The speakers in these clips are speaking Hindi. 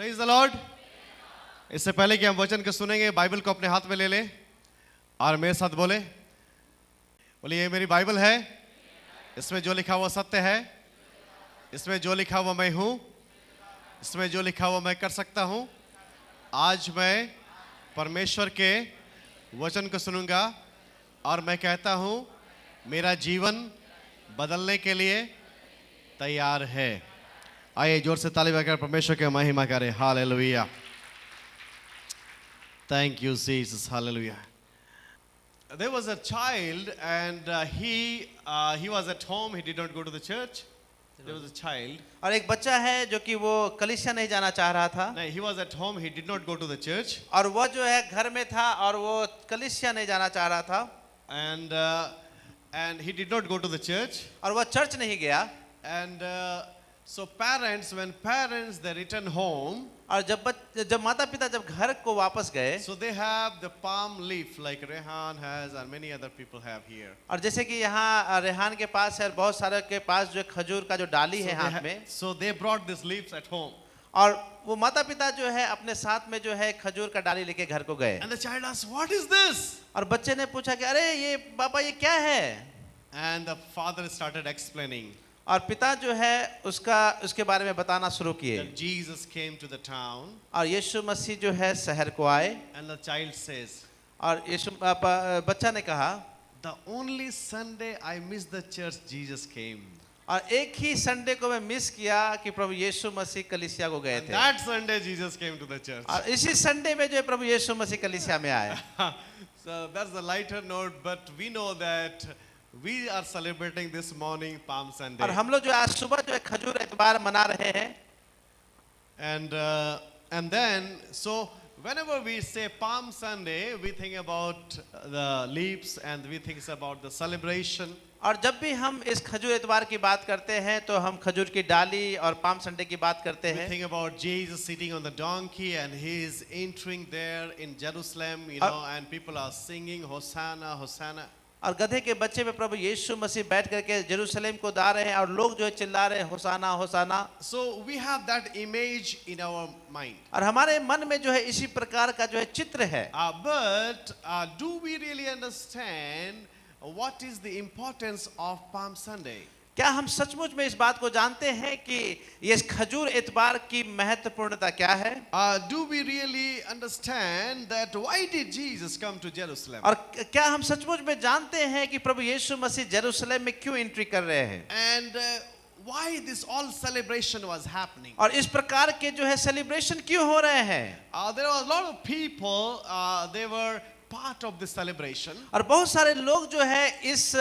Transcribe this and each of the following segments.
Praise the Lord. इससे पहले कि हम वचन को सुनेंगे, बाइबल को अपने हाथ में ले लें और मेरे साथ बोले ये मेरी बाइबल है, इसमें जो लिखा हुआ सत्य है, इसमें जो लिखा हुआ मैं हूँ, इसमें जो लिखा हुआ मैं कर सकता हूँ। आज मैं परमेश्वर के वचन को सुनूंगा और मैं कहता हूँ मेरा जीवन बदलने के लिए तैयार है। आइए जोर से ताली बजाकर परमेश्वर की महिमा करें। Hallelujah, thank you Jesus, hallelujah. There was a child and he was at home. He did not go to the church. There was a child. और एक बच्चा है जो कि वो कलीसिया नहीं जाना चाह रहा था। No, he was at home. He did not go to the church. और वो जो है घर में था और वो कलीसिया नहीं जाना चाह रहा था। And he did not go to the church. और वो चर्च नहीं गया। And so parents, when parents they return home. और जब माता पिता जब घर को वापस गए, so they have the palm leaf like Rehan has and many other people have here. और जैसे कि यहाँ रेहान के पास है और बहुत सारे के पास जो खजूर का जो डाली है हाथ में, so they brought these leaves at home. और वो माता पिता जो है अपने साथ में जो है खजूर का डाली लेके घर को गए। And the child asked, what is this? और बच्चे ने पूछा कि अरे ये पापा ये क्या है? And the father started explaining. और पिता जो है उसके बारे में बताना शुरू किए। Jesus came to the town. और यीशु मसीह जो है शहर को आए। And the child says, और बच्चा ने कहा, the only Sunday I missed the church, Jesus came. और एक ही संडे को मैं मिस किया कि प्रभु यीशु मसीह कलीसिया को गए थे। That Sunday Jesus came to the church. और इसी संडे में जो है प्रभु यीशु मसीह कलीसिया में आए। So that's the lighter note, but we know that we are celebrating this morning Palm Sunday. और हम लोग जो आज सुबह जो है खजूर इतवार मना रहे हैं। And then so whenever we say Palm Sunday, we think about the leaves and we think about the celebration. और जब भी हम इस खजूर इतवार की बात करते हैं तो हम खजूर की डाली और पाम संडे की बात करते हैं। We think about Jesus sitting on the donkey and he is entering there in Jerusalem, you know, and people are singing Hosanna, Hosanna. और गधे के बच्चे पे प्रभु यीशु मसीह बैठ करके जेरूशलेम को दा रहे हैं और लोग जो है चिल्ला रहे हैं होसाना होसाना। So we have that image in our mind. और हमारे मन में जो है इसी प्रकार का जो है चित्र है। But do we really understand what is the importance of Palm Sunday? क्या हम सचमुच में इस बात को जानते हैं कि ये खजूर इतवार की महत्वपूर्णता क्या है? Do we really understand that why did Jesus come to Jerusalem? और क्या हम सचमुच में जानते हैं कि प्रभु यीशु मसीह जेरूशलेम में क्यों एंट्री कर रहे हैं? And why this all celebration was happening? और इस प्रकार के जो है सेलिब्रेशन क्यों हो रहे हैं? There were a lot of people, they were part of this celebration. और बहुत सारे लोग जो है इस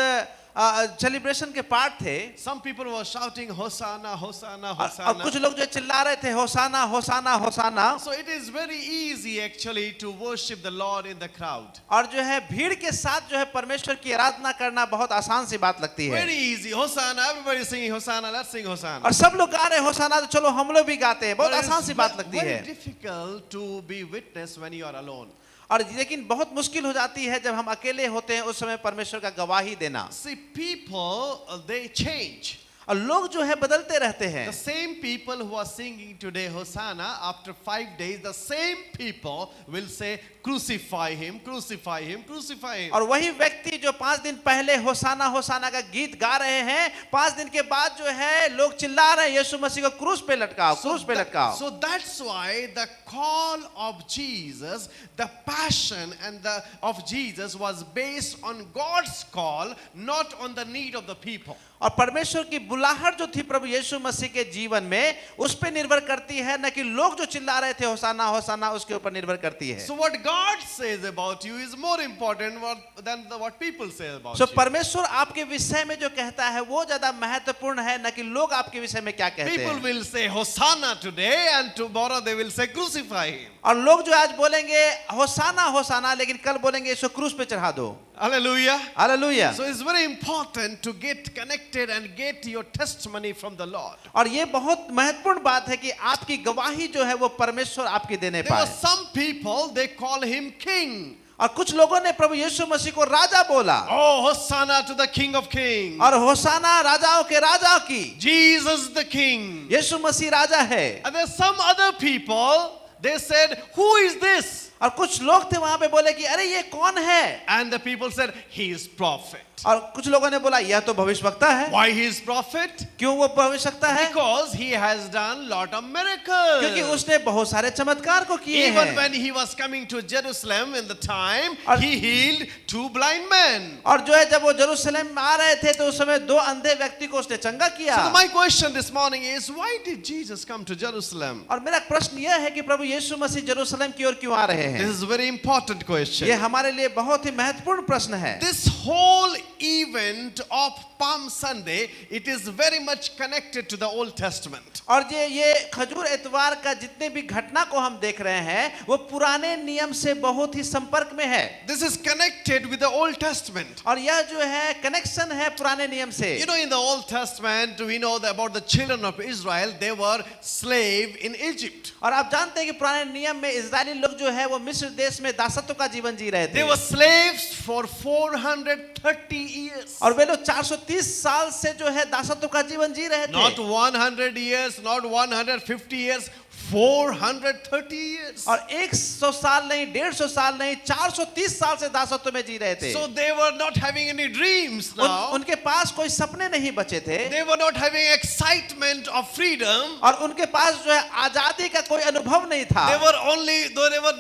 सेलिब्रेशन के पार्ट थे। Some people were shouting Hosanna, Hosanna, और Hosanna. कुछ लोग जो चिल्ला रहे थे होसाना होसाना होसाना। So it is very easy actually to worship the Lord in the crowd. और जो है भीड़ के साथ जो है परमेश्वर की आराधना करना बहुत आसान सी बात लगती है। Very easy, Hosanna, everybody singing Hosanna, let's sing Hosanna. और सब लोग गा रहे हैं होसाना तो चलो हम लोग भी गाते हैं, बहुत आसान सी बात लगती Very है। difficult to be witness when you are alone. और लेकिन बहुत मुश्किल हो जाती है जब हम अकेले होते हैं उस समय परमेश्वर का गवाही देना। See, people they change. और लोग जो है बदलते रहते हैं। The same people who are singing today Hosanna, after 5 days, the same people will say, crucify him, crucify him, crucify him. और वही व्यक्ति जो 5 दिन पहले होसाना होसाना का गीत गा रहे हैं, 5 दिन के बाद जो है लोग चिल्ला रहे हैं यीशु मसीह को क्रूस पे लटकाओ, क्रूस पे लटकाओ। So that's why the call of Jesus, the passion and of Jesus was based on God's call, not on the need of the people. और परमेश्वर की बुलाहट जो थी प्रभु यीशु मसीह के जीवन में उस पे निर्भर करती है, न कि लोग जो चिल्ला रहे थे होसाना होसाना उसके ऊपर निर्भर करती है। So what God says about you is more important than what people say about so you. परमेश्वर आपके विषय में जो कहता है वो ज्यादा महत्वपूर्ण है, न कि लोग आपके विषय में क्या कहते People हैं। will say Hosanna today and tomorrow they will say crucify him. और लोग जो आज बोलेंगे होसाना होसाना लेकिन कल बोलेंगे इसको क्रूस पे चढ़ा दो। Hallelujah. Hallelujah. So it's very important to get connected and get your testimony from the Lord. और ये बहुत महत्वपूर्ण बात है कि आपकी गवाही जो है वो परमेश्वर आपकी देने There were पाए। some people they call him king. और कुछ लोगों ने प्रभु यीशु मसीह को राजा बोला Oh, Hosanna to the King of Kings. और होसाना राजाओं के राजा की, Jesus the King. यीशु मसीह राजा है। And there's some other people, they said, who is this? और कुछ लोग थे वहां पे बोले कि अरे ये कौन है? And the people said, he is prophet. और कुछ लोगों ने बोला यह तो भविष्यवक्ता है। Why he is prophet? क्यों वो भविष्यवक्ता है? Because he has done lot of miracles. क्योंकि उसने बहुत सारे चमत्कार को किए Even हैं। when he was coming to Jerusalem in the time, और- he healed 2 blind men. और जो है जब वो यरूशलेम में आ रहे थे तो उस समय 2 अंधे व्यक्ति को उसने चंगा किया। So my question this morning is, why did Jesus come to Jerusalem? और मेरा प्रश्न यह है कि प्रभु यीशु मसीह यरूशलेम की ओर क्यों आ रहे This हैं? is a very important question. ये हमारे लिए बहुत ही महत्वपूर्ण प्रश्न है। This whole event of Palm Sunday, it is very much connected to the Old Testament. और ये खजूर एतवार का जितने भी घटना को हम देख रहे हैं वो पुराने नियम से बहुत ही संपर्क में है। This is connected with the Old Testament. और यह जो है कनेक्शन है पुराने नियम से। You know, in the Old Testament, we know about the children of Israel, they were slave in Egypt. और आप जानते हैं कि पुराने नियम में इजरायली लोग जो है वो मिस्र देश में दासत्व का जीवन जी रहे They थे। were slaves for 430 years. और वे लोग 430 साल से जो है दासत्व का जीवन जी रहे Not थे। 100 years, not 150 years, 430 years. और 100 साल नहीं, 150 साल नहीं, 430 साल से दासत्व में जी रहे थे। So they were not having any dreams now. उनके पास कोई सपने नहीं बचे थे They were not having excitement of freedom. और उनके पास जो है आजादी का कोई अनुभव नहीं था। They were only,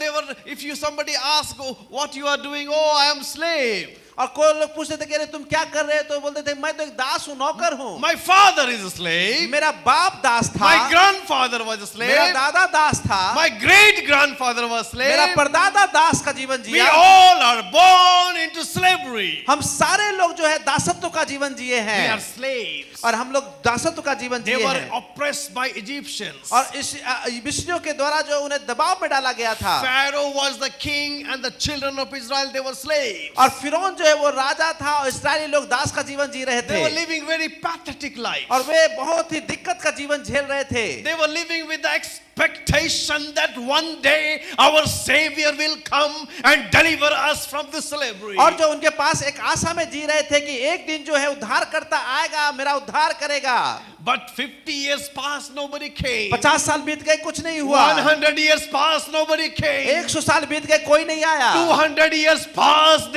they were, if you somebody ask, oh, what you are doing, oh, I am slave. और कोई लोग पूछते थे कि अरे तुम क्या कर रहे हो, तो बोलते थे मैं तो एक दास हूँ, नौकर हूँ। My father is a slave. मेरा बाप दास था, My grandfather was a slave. मेरा दादा दास था, My great grandfather was slave. मेरा परदादा दास का जीवन We Jiya. all are born into slavery. हम सारे लोग जो है दासत्व का जीवन जिए We are हैं slaves. और हम लोग दासत्व का जीवन They जिए were हैं। oppressed by Egyptians. और इस मिस्रियों के द्वारा जो उन्हें दबाव में डाला गया था Pharaoh was the king and the children of Israel, they were slaves. और फिरौन जो है वो राजा था और इस्राएली लोग दास का जीवन जी रहे They were थे living very pathetic life. और वे बहुत ही दिक्कत का जीवन झेल रहे थे। They were living with the expectation that one day our Savior will come and deliver us from the slavery. और जो उनके पास एक आशा में जी रहे थे कि एक दिन जो है उद्धार करता आएगा, मेरा उद्धार करेगा। But 50 years passed, nobody came. 50 साल बीत गए, कुछ नहीं हुआ। 100 years passed, nobody came. 100 साल बीत गए, कोई नहीं आया। 200 years passed,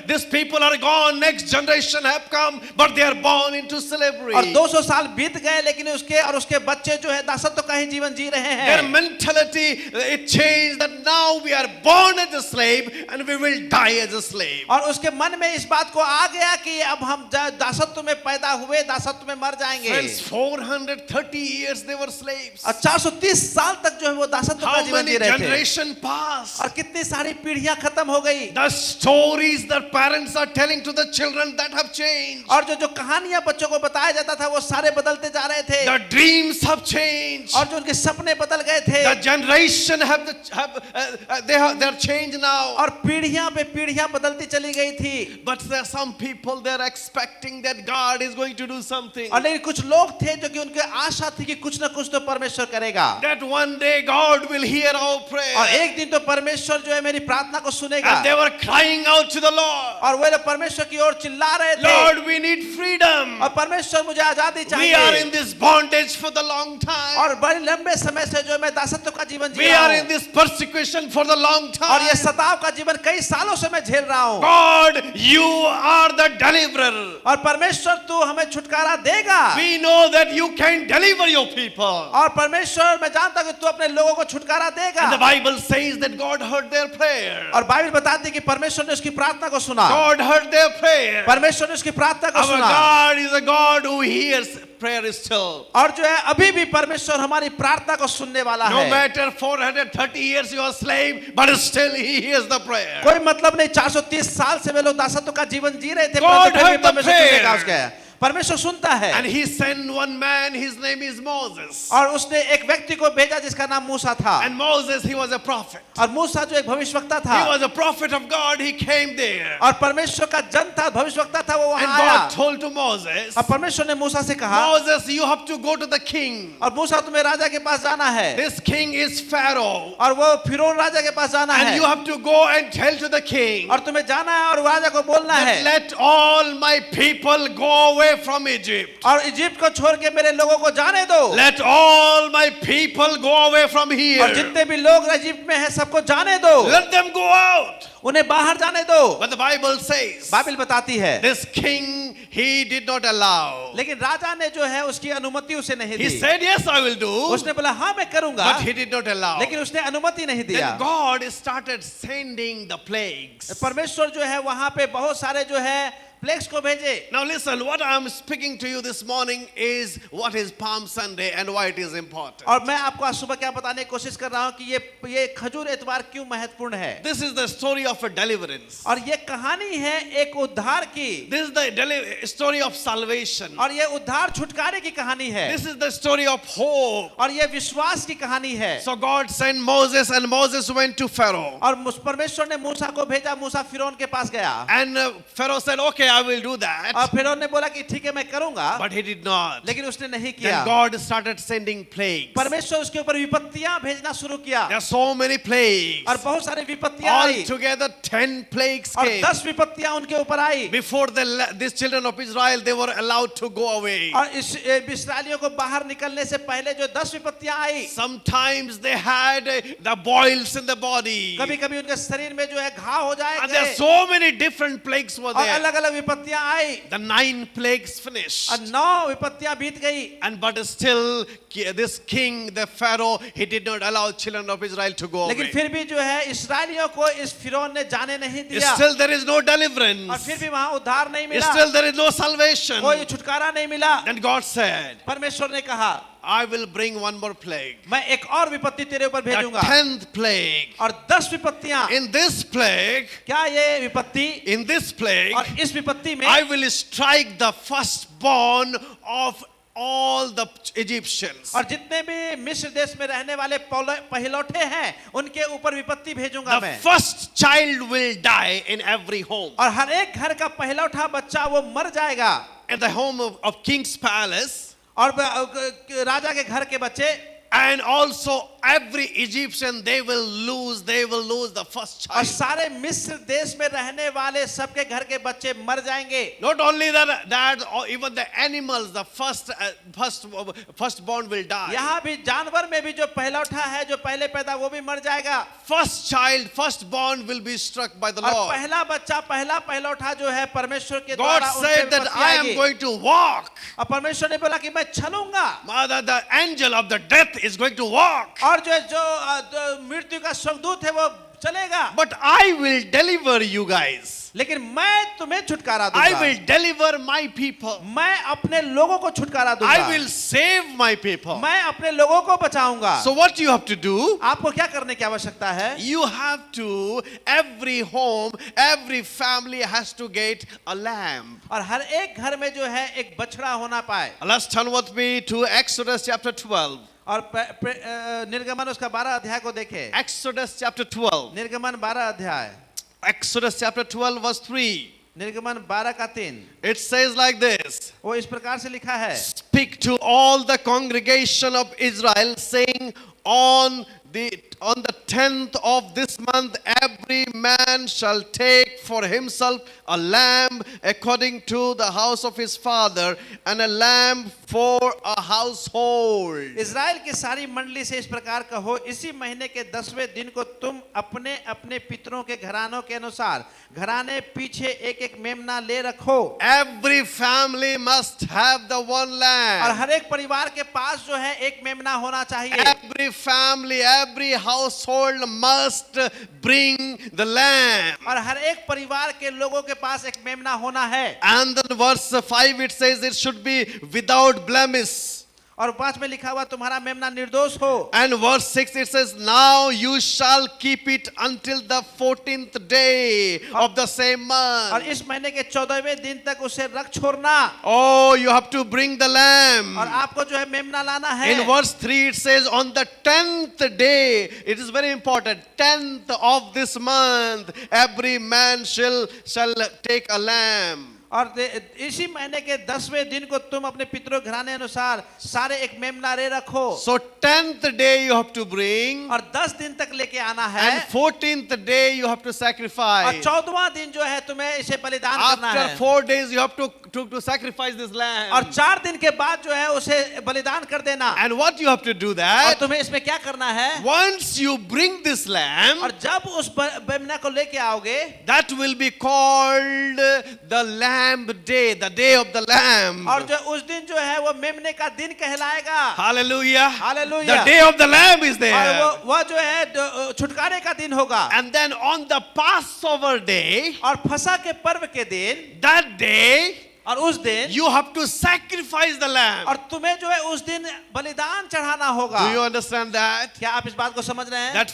these people are gone, next generation have come, but they are born into slavery. और 200 साल बीत गए लेकिन उसके बच्चे जो है दासत्व का ही जीवन जी रहे Their हैं। mentality, it changed that now we are born as a slave and we will die as a slave. और उसके मन में इस बात को आ गया कि अब हम दासत्व में पैदा हुए, दासत्व में मर जाएंगे। Friends, 430 years they were slaves. और 430 साल तक जो है वो दासत्व का How जीवन many जी रहे थे generations passed? और कितनी सारी पीढ़ियां खत्म हो गई। The stories that parents are telling to the children that have changed. और जो कहानियां बच्चों को बताया जाता था वो सारे बदलते जा रहे थे The dreams have changed. और जो उनके सपने बदल गए थे The generation they are changed now. और पीढ़ियां पे पीढ़ियां बदलती चली गई थी। But there are some people, they are expecting that God is going to do something. और लेकिन कुछ लोग थे जो कि उनके आशा थी कि कुछ ना कुछ तो परमेश्वर करेगा That one day God will hear our prayer. और एक दिन तो परमेश्वर जो है मेरी प्रार्थना को सुनेगा। And they were crying out to the Lord. और वे लोग परमेश्वर की ओर चिल्ला रहे थे Lord, we need freedom. और परमेश्वर मुझे आजादी We are चाहिए in this bondage for the long time. और बड़े लंबे समय से जो मैं दासत्व का जीवन जी We रहा are हूँ in this persecution for the long और ये time. सताव का जीवन कई सालों से मैं झेल रहा हूँ God, you are the deliverer. और परमेश्वर तू हमें छुटकारा देगा We know that you can deliver your people. और परमेश्वर मैं जानता हूं कि तू अपने लोगों को छुटकारा देगा And the Bible says that God heard their prayer. और बाइबल बताती है कि परमेश्वर ने उसकी प्रार्थना को सुना God heard their prayer. परमेश्वर ने उसकी प्रार्थना को Our सुना God is a God who hears prayer still. और जो है अभी भी परमेश्वर हमारी प्रार्थना को सुनने वाला No है matter 430 years you are a slave, but still He hears the prayer. कोई मतलब नहीं 430 साल से वे लोग दासत्व का जीवन जी रहे थे God परंतु फिर भी heard the परमेश्वर सुनेगा prayer. उसके परमेश्वर सुनता है। And he sent one man, his name is Moses. और उसने एक व्यक्ति को भेजा जिसका नाम मूसा था। And Moses, he was a prophet. और मूसा जो एक भविष्यवक्ता था, He was a prophet of God, he came there. और परमेश्वर का जन था, भविष्यवक्ता था, वो And वहां आया। God told to Moses, और परमेश्वर ने मूसा से कहा, Moses, you have to go to the king. और मूसा तुम्हें राजा के पास जाना है, This king is Pharaoh. और वो फिरौन राजा के पास जाना And है, you have to go and tell to the king और तुम्हें जाना है और राजा को बोलना that है, let all my people go away from Egypt. और इजिप्ट को छोड़ के मेरे लोगों को जाने दो, Let all my people go away from और here. जितने भी लोग इजिप्ट में हैं सबको जाने दो, Let them go out. उन्हें बाहर जाने दो। But the Bible says Bible बताती है, this king, he did not allow. लेकिन राजा ने जो है उसकी अनुमति उसे नहीं He the. said, yes, I will do. उसने बोला हाँ मैं करूंगा, But he did not allow. लेकिन उसने अनुमति नहीं दिया। Then God started sending the plagues. परमेश्वर जो है वहां पे बहुत सारे जो है प्लेग्स को भेजे। Now listen, what I am speaking to you this morning is what is Palm Sunday and why it is important. और मैं आपको आज सुबह क्या बताने की कोशिश कर रहा हूं कि ये खजूर एतवार क्यों महत्वपूर्ण है। This is the story of a deliverance. और ये कहानी है एक उद्धार की, This is the story of salvation. और ये उद्धार छुटकारे की कहानी है, This is the story of hope. और ये विश्वास की कहानी है। So God sent Moses and Moses went to Pharaoh. और परमेश्वर ने मूसा को भेजा, मूसा फिरौन के पास गया, And Pharaoh said, okay, I will do that. और फिरौन ने बोला कि ठीक है मैं करूंगा, But he did not. लेकिन उसने नहीं Then किया। God started sending plagues. परमेश्वर उसके ऊपर विपत्तियां भेजना शुरू किया, There are so many plagues. और बहुत सारी विपत्तियां आई, Altogether 10 plagues और came. 10 विपत्तियां उनके ऊपर आई, Before these children of Israel, they were allowed to go away. और इस इस्राएलियों को बाहर निकलने से पहले जो 10 विपत्तियां आई, Sometimes they had the boils in the body. कभी कभी उनके शरीर में जो है घाव हो And there are जाएंगे, so many different plagues were और there. अलग अलग विपत्तियां आई, The 9 plagues finished. और 9 विपत्तियां बीत गई, And but still, this king, the Pharaoh, he did not allow children of Israel to go लेकिन away. फिर भी जो है इस्राएलियों को इस फिरौन ने जाने नहीं दिया, Still there is no और deliverance. फिर भी वहां उद्धार नहीं मिला, Still there is no salvation. कोई छुटकारा नहीं मिला। Then God said, परमेश्वर ने कहा I will bring one more plague. मैं एक और विपत्ति तेरे ऊपर The भेजूंगा, 10th plague. और 10 विपत्तियां। In this plague, क्या ये विपत्ति, in this plague, और इस विपत्ति में I will strike the firstborn of all the Egyptians. और जितने भी मिस्र देश में रहने वाले पहिलौठे हैं उनके ऊपर विपत्ति भेजूंगा The मैं, first child will die in every home. और हर एक घर का पहिलौठा बच्चा वो मर जाएगा, At the home of king's palace, और राजा के घर के बच्चे, and also every Egyptian, they will lose the first और child. सारे मिस्र देश में रहने वाले सबके घर के बच्चे मर जाएंगे। Not only that, or even the animals, the firstborn will die. यहाँ भी जानवर में भी जो पहिलौठा है, जो पहले पैदा, वो भी मर जाएगा, First child, firstborn will be struck by the और Lord. पहला बच्चा, पहला पहिलौठा जो है परमेश्वर के God द्वारा उन पे said that विपत्ति I am आएगी। going to walk. और परमेश्वर ने बोला कि मैं चलूंगा, The angel of the death is going to walk. और जो मृत्यु का स्वर्गदूत है वो चलेगा, But I will deliver you guys. लेकिन मैं तुम्हें छुटकारा I दूंगा, will deliver my people. मैं अपने लोगों को छुटकारा दूंगा, I will save my people. मैं अपने लोगों को बचाऊंगा। So what you have to do? आपको क्या करने की आवश्यकता है? You have to, every home, every family has to get a lamb. और हर एक घर में जो है एक बछड़ा होना पाए। Let's turn with me to Exodus chapter 12. और निर्गमन उसका 12 अध्याय को देखें। Exodus chapter 12. निर्गमन 12 अध्याय, Exodus chapter 12 verse 3. निर्गमन 12 का 3, It says like this. वो इस प्रकार से लिखा है, Speak to all the congregation of Israel, saying, on the 10th of this month, every man shall take for himself a lamb according to the house of his father, and a lamb for a household. Israel की सारी मंडली से इस प्रकार कहो, इसी महीने के 10वें दिन को तुम अपने अपने पितरों के घरानों के अनुसार घराने पीछे एक एक मेमना ले रखो। Every family must have the one और lamb. हर एक परिवार के पास जो है एक मेमना होना चाहिए। Every family, every household must bring the lamb. और हर एक परिवार के लोगों के पास एक मेमना होना है। And then verse 5 it says it should be without blemish. और 5 में लिखा हुआ तुम्हारा मेमना निर्दोष हो। And verse 6 it says, now you shall keep it until the 14th day of the same और month. इस महीने के 14वें दिन तक उसे रख छोड़ना Oh, you have to bring the lamb. और आपको जो है मेमना लाना है। In verse 3 it says, on the 10th day, it is very important, 10th of this month, every man shall take a lamb. और इसी महीने के 10वें दिन को तुम अपने पितरों के घराने अनुसार सारे एक मेमना ले रखो। So 10th day you have to bring, और 10 दिन तक लेके आना है। and 14th day you have to और sacrifice. 14वां दिन जो है तुम्हें इसे बलिदान करना After है। 4 days you have to sacrifice this lamb. और 4 दिन के बाद जो है उसे बलिदान कर देना। And what you have to do और that, तुम्हें इसमें क्या करना है? once you bring this lamb, और जब उस मेमना को लेके आओगे, that will be called the lamb day, the day of the lamb. और जो उस दिन जो है वो मेमने का दिन कहलाएगा। Hallelujah. Hallelujah. The day of the lamb is और there. वो जो है छुटकारे का दिन होगा। And then on the Passover day, और फसह के पर्व के दिन, that day, और उस दिन you have to sacrifice the lamb. और तुम्हें जो है उस दिन बलिदान चढ़ाना होगा। Do you understand that? क्या आप इस बात को समझ रहे हैं? That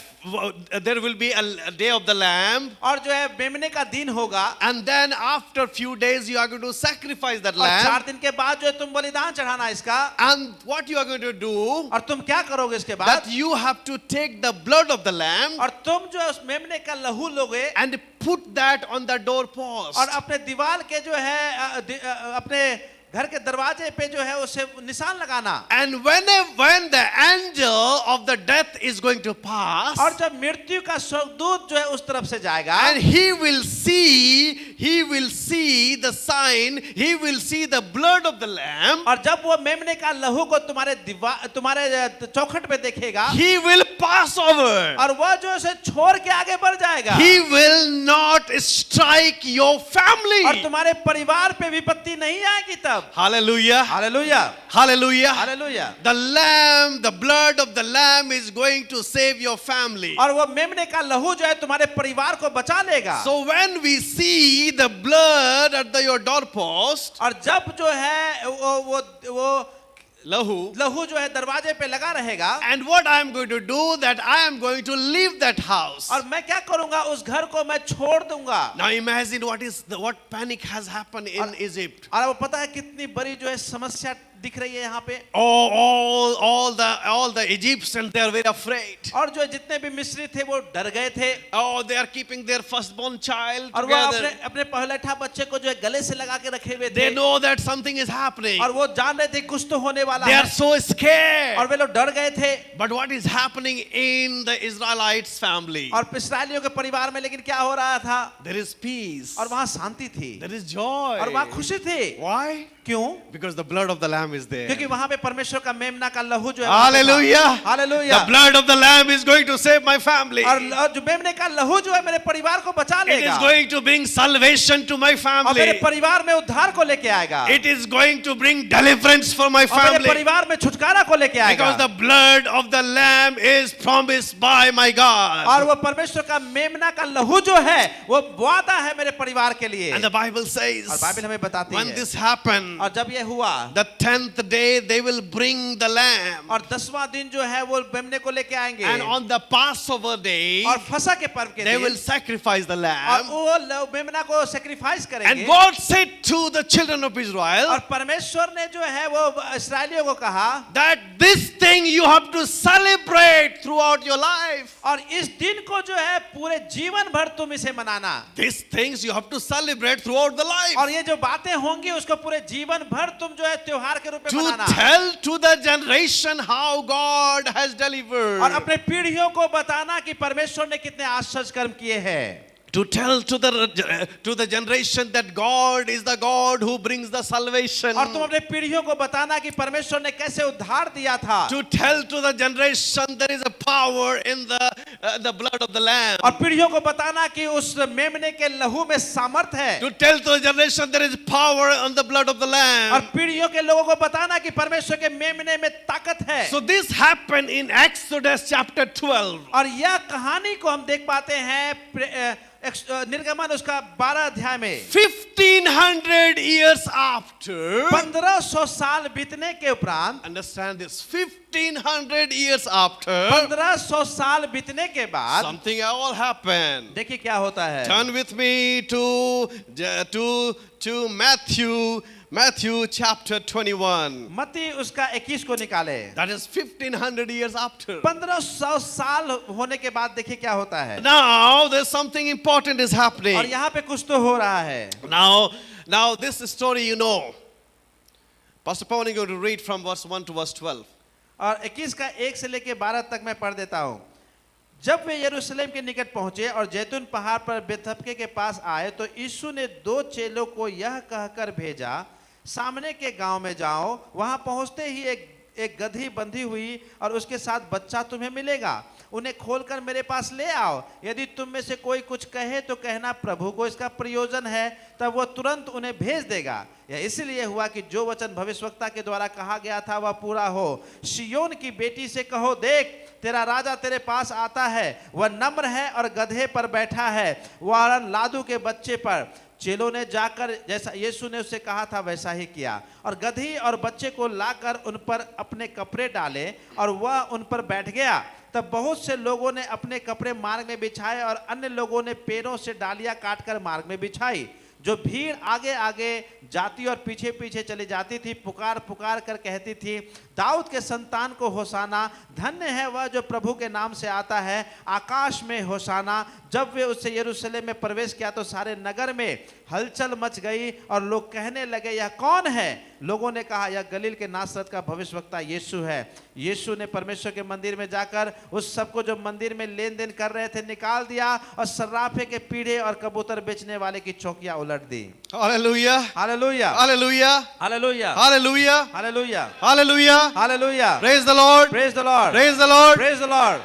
there will be a day of the lamb. और जो है मेमने का दिन होगा। And then after few days you are going to sacrifice that और lamb. 4 दिन के बाद जो है तुम बलिदान चढ़ाना इसका। And what you are going to do, और तुम क्या करोगे इसके बाद? that you have to take the blood of the lamb और तुम जो है उस मेमने का लहू लोगे and put that on the doorpost. और अपने दीवार के जो है अपने घर के दरवाजे पे जो है उसे निशान लगाना। And when the angel of the death is going to pass, और जब मृत्यु का स्वर्गदूत जो है उस तरफ से जाएगा, and he will see the sign, he will see the blood of the lamb, और जब वो मेमने का लहू को तुम्हारे चौखट पे देखेगा, he will pass over. और वह जो उसे छोड़ के आगे बढ़ जाएगा, He will not strike your family. और तुम्हारे परिवार पे विपत्ति नहीं आएगी तब। Hallelujah. Hallelujah, Hallelujah. Hallelujah. The lamb, the blood of the lamb is going to save your family. और वो मेमने का लहू जो है तुम्हारे परिवार को बचा लेगा। So when we see the blood at your doorpost, और जब जो है वो lahu, लहू जो है दरवाजे पे लगा रहेगा, and what I am going to do, that I am going to leave that house. और मैं क्या करूंगा, उस घर को मैं छोड़ दूंगा। Now imagine what panic has happened in Egypt. और वो पता है कितनी बड़ी जो है समस्या दिख रही है यहाँ पे। all the Egyptians, they are very afraid. और जो जितने भी मिस्री थे वो डर गए थे। Oh, they are keeping their firstborn child और वो together. अपने पहलेठा बच्चे को जो है गले से लगा के रखे हुए थे। They know that something is happening. और वो जान रहे थे कुछ तो होने वाला They है। are so scared. और वे लोग डर गए थे। But what is happening in the Israelites family? और इस्राएलियों के परिवार में लेकिन क्या हो रहा था? There is peace. और वहाँ शांति थी। There is joy. और वहाँ खुशी थी। Why? क्यों? Because the blood of the lamb is there. क्योंकि वहाँ पे परमेश्वर का मेमना का लहू जो है। Hallelujah. Hallelujah. The blood of the lamb is going to save my family. और जो मेमने का लहू जो है मेरे परिवार को बचा It लेगा। is going to bring salvation to my और मेरे family. परिवार में उद्धार को लेके आएगा। It is going to bring deliverance for my और मेरे family. परिवार में छुटकारा को लेके आएगा। Because the blood of the lamb is promised by my और God. वो परमेश्वर का मेमना का लहू जो है वो वादा है मेरे परिवार के लिए। And the Bible और says, बाइबल हमें बताती when है। this happened, और जब ये हुआ, the 10th day they will bring the lamb. और 10वां दिन जो है वो मेमने को लेके आएंगे। And on the Passover day, और फसह के पर्व के they दिन will sacrifice the और lamb. वो मेमना को सैक्रिफाइस And करेंगे। God said to the children of Israel और परमेश्वर ने जो है वो इस्राएलियों को कहा that this thing you have to celebrate throughout your life. और इस दिन को जो है पूरे जीवन भर तुम इसे मनाना। These things you have to celebrate throughout the life. और ये जो बातें होंगी उसको पूरे जीवन भर तुम जो है त्योहार के रूप में To मनाना। tell to the generation how God has delivered. और अपने पीढ़ियों को बताना कि परमेश्वर ने कितने आश्चर्य कर्म किए हैं। To tell to the generation that God is the God who brings the salvation. और तुम अपने पीढ़ियों को बताना कि परमेश्वर ने कैसे उद्धार दिया था। To tell to the generation there is a power in the blood of the lamb. और पीढ़ियों को बताना कि उस मेमने के लहू में सामर्थ है। To tell to the generation there is power on the blood of the और lamb. पीढ़ियों के लोगों को बताना कि परमेश्वर के मेमने में ताकत है। So this happened in Exodus chapter 12. और यह कहानी को हम देख पाते हैं निर्गमन उसका 12 अध्याय में। 5th 1500 years after, 1500 साल बीतने के उपरांत, understand this, 1500 years after, 1500 साल बीतने के बाद something all happened. देखिए क्या होता है। Turn with me to Matthew chapter 21. मत्ती उसका 21 को निकाले। That is 1500 years after. 1500 साल होने के बाद देखिए क्या होता है। Now there's something important is और happening. यहाँ पे कुछ तो हो रहा है। Now this story you know. Pastor Pawan is going to read from verse 1 to verse 12. और 21 का 1 से लेके 12 तक मैं पढ़ देता हूँ। जब वे यरूशलेम के निकट पहुंचे और जैतून पहाड़ पर बेतफके के पास आए तो यीशु ने 2 चेलों को यह कहकर भेजा, सामने के गांव में जाओ, वहां पहुंचते ही एक गधी बंधी हुई और उसके साथ बच्चा तुम्हें मिलेगा, उन्हें खोलकर मेरे पास ले आओ। यदि तुम में से कोई कुछ कहे तो कहना प्रभु को इसका प्रयोजन है, तब वो तुरंत उन्हें भेज देगा। यह इसलिए हुआ कि जो वचन भविष्यवक्ता के द्वारा कहा गया था वह पूरा हो। सिय्योन की बेटी से कहो, देख तेरा राजा तेरे पास आता है, वह नम्र है और गधे पर बैठा है, वह लादू के बच्चे पर। चेलों ने जाकर जैसा यीशु ने उससे कहा था वैसा ही किया और गधी और बच्चे को लाकर उन पर अपने कपड़े डाले और वह उन पर बैठ गया। तब बहुत से लोगों ने अपने कपड़े मार्ग में बिछाए और अन्य लोगों ने पेड़ों से डालियां काटकर मार्ग में बिछाई। जो भीड़ आगे आगे जाती और पीछे पीछे चली जाती थी, पुकार पुकार कर कहती थी, दाऊद के संतान को होशाना, धन्य है वह जो प्रभु के नाम से आता है, आकाश में होशाना। जब वे उससे यरूशलेम में प्रवेश किया तो सारे नगर में हलचल मच गई और लोग कहने लगे, यह कौन है? लोगों ने कहा, यह गलील के नासरत का भविष्यवक्ता यीशु है। यीशु ने परमेश्वर के मंदिर में जाकर उस सबको जो मंदिर में लेन देन कर रहे थे निकाल दिया और सर्राफे के पीढ़े और कबूतर बेचने वाले की चौकियां उलट दी। Hallelujah. Hallelujah, Hallelujah. Hallelujah, Hallelujah. Hallelujah, Hallelujah. Hallelujah. Praise the Lord. Praise the Lord, Praise the Lord. Praise the Lord.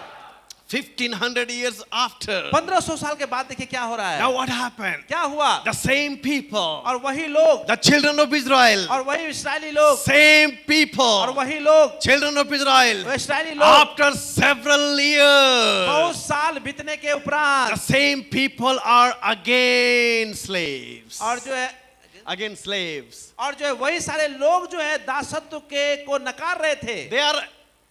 1500 years after. 1500 साल के बाद देखिए क्या हो रहा Now है। what happened? क्या हुआ? The same people, और वही लोग, the children of Israel, और वही इस्राएली लोग, same और people, वही लोग, children of Israel, वो इस्राएली लोग, after several years, बहुत साल बीतने के the उपरांत, same people are again slaves. और जो है Again slaves. और जो है वही सारे लोग जो है दासत्व के को नकार रहे थे, They are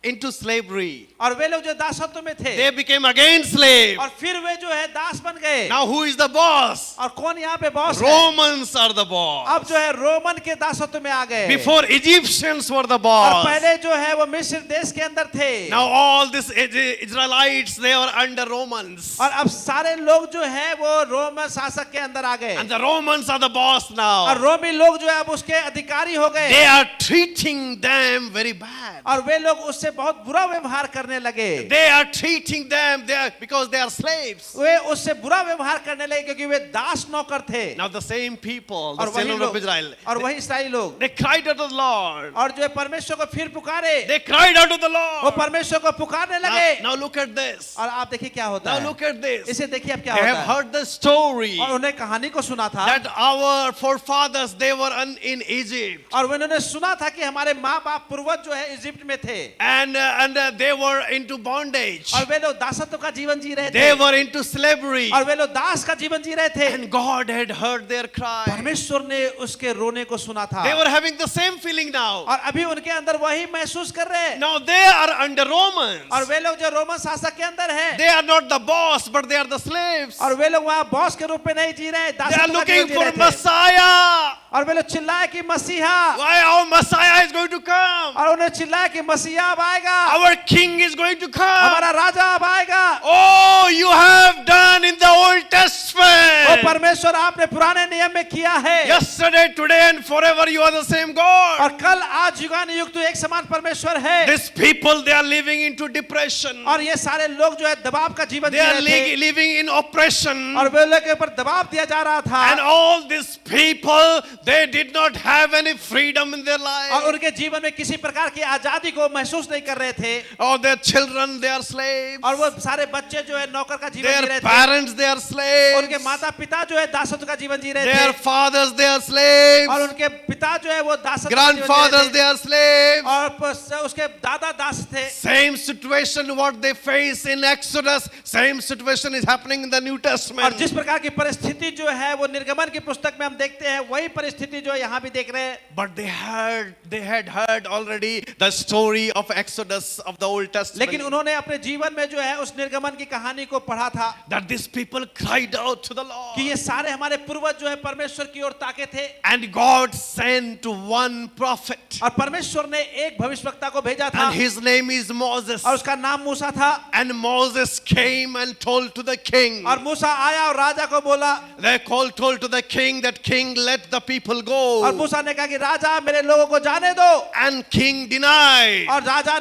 into slavery. और वे लोग जो दासत्व में थे They became again slaves. और फिर वे जो है दास बन गए। Now who is the boss? और कौन यहाँ पे बॉस है? Romans are the boss. अब जो है रोमन के दासत्व में आ गए। Before Egyptians were the और boss. पहले जो है वो मिस्र देश के अंदर थे। Now all these Israelites, they are under Romans. और अब सारे लोग जो है वो रोमन शासक के अंदर आ गए And the Romans are the boss और now. रोमी लोग जो है अब उसके अधिकारी हो गए They are treating them very bad. और वे लोग उससे बहुत बुरा व्यवहार करने लगे। They are treating them because they are slaves. वे उससे बुरा व्यवहार करने लगे क्योंकि वे दास नौकर थे। Now the same people, the और वही children of लोग Israel, और वही इस्राएली लोग they cried out to the Lord. और जो है परमेश्वर को फिर पुकारे, They cried out to the वो Lord. परमेश्वर को पुकारने लगे। Now look at this. और आप देखिए क्या होता Now है। look at this. इसे देखिए अब क्या They have होता है। heard the story और उन्हें कहानी को सुना था that our forefathers, they were in Egypt. और उन्होंने सुना था कि हमारे माँ बाप पूर्वज जो है इजिप्ट में थे And they were into bondage. और वे लोग दासत्व का जीवन जी रहे They थे were into slavery. और वे लोग दास का जीवन जी रहे थे। And God had heard their cry. परमेश्वर ने उसके रोने को सुना था They were having the same feeling now. और अभी उनके अंदर वही महसूस कर रहे हैं। Now they are under Romans. और वे लोग जो रोमन शासक के अंदर है They are not the boss, but they are the slaves. और वे लोग वहाँ बॉस के रूप में नहीं जी रहे, They are दासत्व का looking जीवन जी for रहे थे। Messiah. और वे लोग चिल्लाए कि मसीहा, Why our Messiah is going to come? और उन्हें चिल्लाए कि मसीहा अब आएगा, Our King is going to come. हमारा राजा अब आएगा। Oh, you have done in the Old वो Testament. परमेश्वर आपने पुराने नियम में किया है Yesterday, today, and forever, you are the same God. और कल आज युगानुयुक्त एक समान परमेश्वर है। These people, they are living into depression. और ये सारे लोग जो है दबाव का जीवन They जी are रहे थे living in oppression. और वे लोग के ऊपर दबाव दिया जा रहा था And all these people, they did not have any freedom in their और life. उनके जीवन में किसी प्रकार की आजादी को महसूस नहीं कर रहे थे Oh, their children, they are slaves. और वो सारे बच्चे जो है नौकर का जीवन जी Their रहे थे, parents, they are slaves. उनके माता पिता जो है दासत्व का जीवन जी रहे Their थे fathers, they are slaves. और उनके पिता जो है वो दासत्व का जीवन जी Grandfathers, रहे they थे are slaves. और उसके दादा दास थे। Same situation what they face in Exodus, same situation is happening in the New और Testament. जिस प्रकार की परिस्थिति जो है वो निर्गमन की पुस्तक में हम देखते हैं वही परिस्थिति जो यहाँ भी देख रहे हैं। But they had heard already the story of Exodus of the Old Testament. लेकिन उन्होंने अपने जीवन में जो है उस निर्गमन की कहानी को पढ़ा था That these people cried out to the कि Lord. ये सारे हमारे पूर्वज जो है परमेश्वर की ओर ताके थे And God sent one prophet. और परमेश्वर ने एक भविष्यवक्ता को भेजा था And his name is Moses. और उसका नाम मूसा था And Moses came and told to the king. और मूसा आया और राजा को बोला They told to the king that king let the people और go. मूसा ने कहा कि राजा मेरे लोगों को जाने दो And king denied. और राजा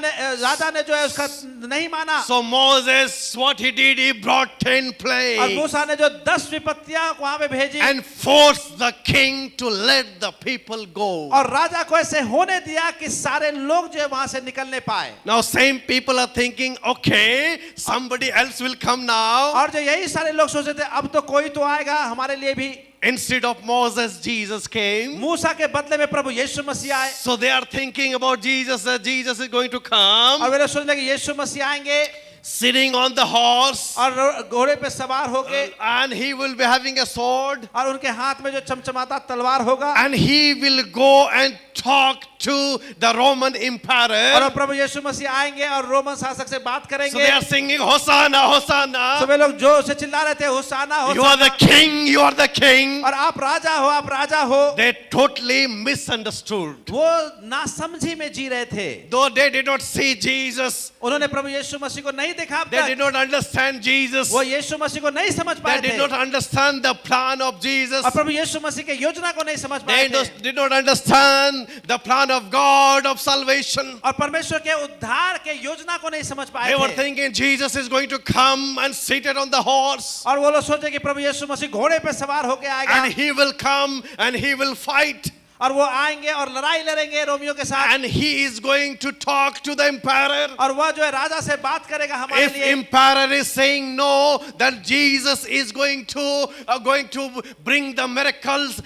ने जो है उसका नहीं माना So Moses, what he did, he brought 10 और plagues मूसा ने जो 10 विपत्तियां वहां पे भेजी and forced the king to let the people go. और राजा को ऐसे होने दिया कि सारे लोग जो है वहां से निकलने पाए Now same people are thinking, okay, somebody else will come now. और जो यही सारे लोग सोचते थे अब तो कोई तो आएगा हमारे लिए भी Instead of Moses, Jesus came. मूसा के बदले में प्रभु यीशु मसीह आए So they are thinking about Jesus, that Jesus is going to और come, वे लोग सोच रहे कि यीशु मसीह आएंगे sitting on the horse, और घोड़े पे सवार होके and he will be having a sword, और उनके हाथ में जो चमचमाता तलवार होगा and he will go and talk to the Roman और emperor. प्रभु यीशु मसीह आएंगे और रोमन शासक से बात So करेंगे they are singing, Hosanna, तो Hosanna. वे लोग जोर से चिल्ला रहे थे होसाना You are the होसाना king, you are the king. और आप राजा हो आप राजा हो They totally misunderstood. वो नासमझी में जी रहे थे Though they did not see Jesus, उन्होंने प्रभु यीशु मसीह को नहीं देखा अब they तक did not understand Jesus, वो यीशु मसीह को नहीं समझ they पाए did थे not understand the plan of Jesus, और प्रभु यीशु मसीह के योजना को नहीं समझ they पाए थे did not understand the plan of God of salvation. और परमेश्वर के उद्धार के योजना को नहीं समझ पाए They were थे thinking Jesus is going to come and seated on the horse, और वो लोग सोचे कि प्रभु यीशु मसीह घोड़े पे सवार होके आएगा and he will come and he will fight, और वो आएंगे और लड़ाई लड़ेंगे रोमियो के साथ and he is going to talk to the emperor. और वह जो है राजा से बात करेगा हमारे If लिए emperor is saying no, that Jesus is going to bring the miracles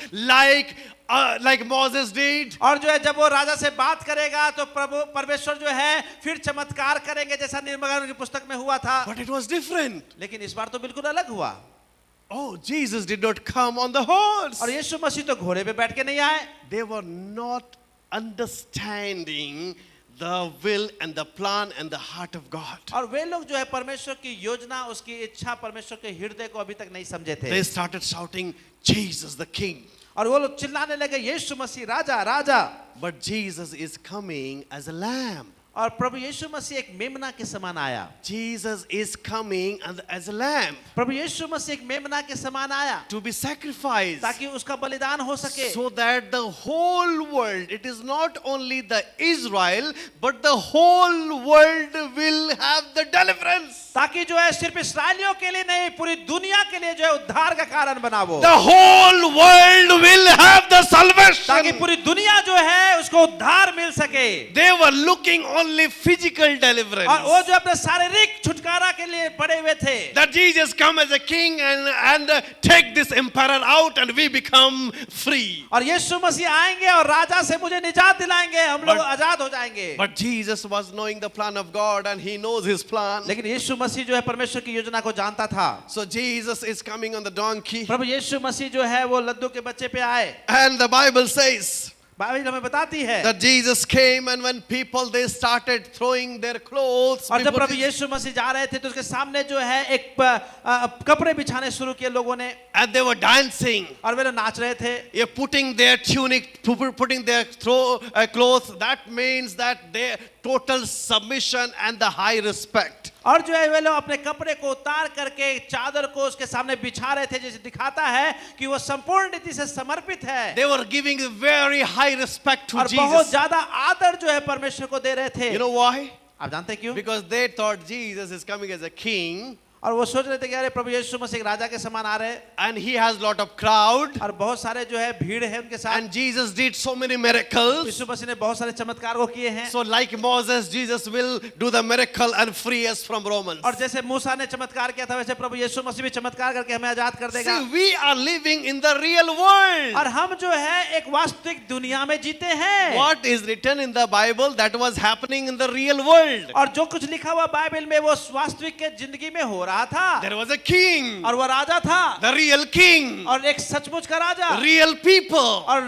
like Moses did. और जो है जब वो राजा से बात करेगा तो प्रभु परमेश्वर जो है फिर चमत्कार करेंगे जैसा निर्गमन की पुस्तक में हुआ था But it was different. लेकिन इस बार तो बिल्कुल अलग हुआ Oh, Jesus did not come on the horse. और यीशु मसीह तो घोड़े पे बैठ के नहीं आए They were not understanding the will and the plan and the heart of God. और वे लोग जो है परमेश्वर की योजना उसकी इच्छा परमेश्वर के हृदय को अभी तक नहीं समझे थे They started shouting, Jesus the King. और वो लोग चिल्लाने लगे यीशु मसीह राजा राजा But Jesus is coming as a lamb. और प्रभु यीशु मसीह एक मेमना के समान आया Jesus is coming as a lamb प्रभु यीशु मसीह एक मेमना के समान आया to be sacrificed, ताकि उसका बलिदान हो सके so that the whole world, it is not only the Israel, but the whole world will have the deliverance. ताकि जो है सिर्फ इस्राएलियों के लिए नहीं पूरी दुनिया के लिए जो है उद्धार का कारण बना वो The whole world will have the ताकि salvation. पूरी दुनिया जो है उसको उद्धार मिल सके They were looking only physical deliverance. और वो जो अपने शारीरिक छुटकारा के लिए पड़े हुए थे That Jesus come as a king and take this emperor out and we become free. और यीशु मसीह आएंगे और राजा से मुझे निजात दिलाएंगे हम लोग But- आजाद हो जाएंगे But Jesus was knowing the plan of God and he knows his plan. लेकिन यीशु मसीह जो है परमेश्वर की योजना को जानता था So Jesus is coming on the donkey. प्रभु यीशु मसीह जो है वो लद्दू के बच्चे पे आए And the Bible says Bible हमें बताती है that Jesus came and when people they started throwing their clothes और जब before प्रभु Jesus, यीशु मसीह जा रहे थे तो उसके सामने जो है एक कपड़े बिछाने शुरू किए लोगों ने and they were dancing, और वे लोग नाच रहे थे putting their tunic, putting their clothes. That means that they total submission and the high respect. और जो है वे लोग अपने कपड़े को उतार करके चादर को उसके सामने बिछा रहे थे जैसे दिखाता है कि वो संपूर्ण रीति से समर्पित है They were giving very high respect to और बहुत Jesus. ज्यादा आदर जो है परमेश्वर को दे रहे थे You know why? आप जानते हैं क्यों Because they thought Jesus is coming as a king और वो सोच रहे थे कि अरे प्रभु यीशु मसीह एक राजा के समान आ रहे हैं, and he has lot of crowd, और बहुत सारे जो है भीड़ है उनके साथ। and Jesus did so many miracles. यीशु मसीह ने बहुत सारे चमत्कार को किए हैं। So like Moses, Jesus will do the miracle and free us from Romans. और जैसे मूसा ने चमत्कार किया था, वैसे प्रभु यीशु मसीह भी चमत्कार करके हमें आजाद कर देगा। See, we are living in the real world. और हम जो है एक वास्तविक दुनिया में जीते हैं। What is written in the Bible that was happening in the real world? और जो कुछ लिखा हुआ बाइबल में वो वास्तविक के जिंदगी में हो रहा था। There was a king, और वो राजा था, the real king, और एक सचमुच का राजा, real people, और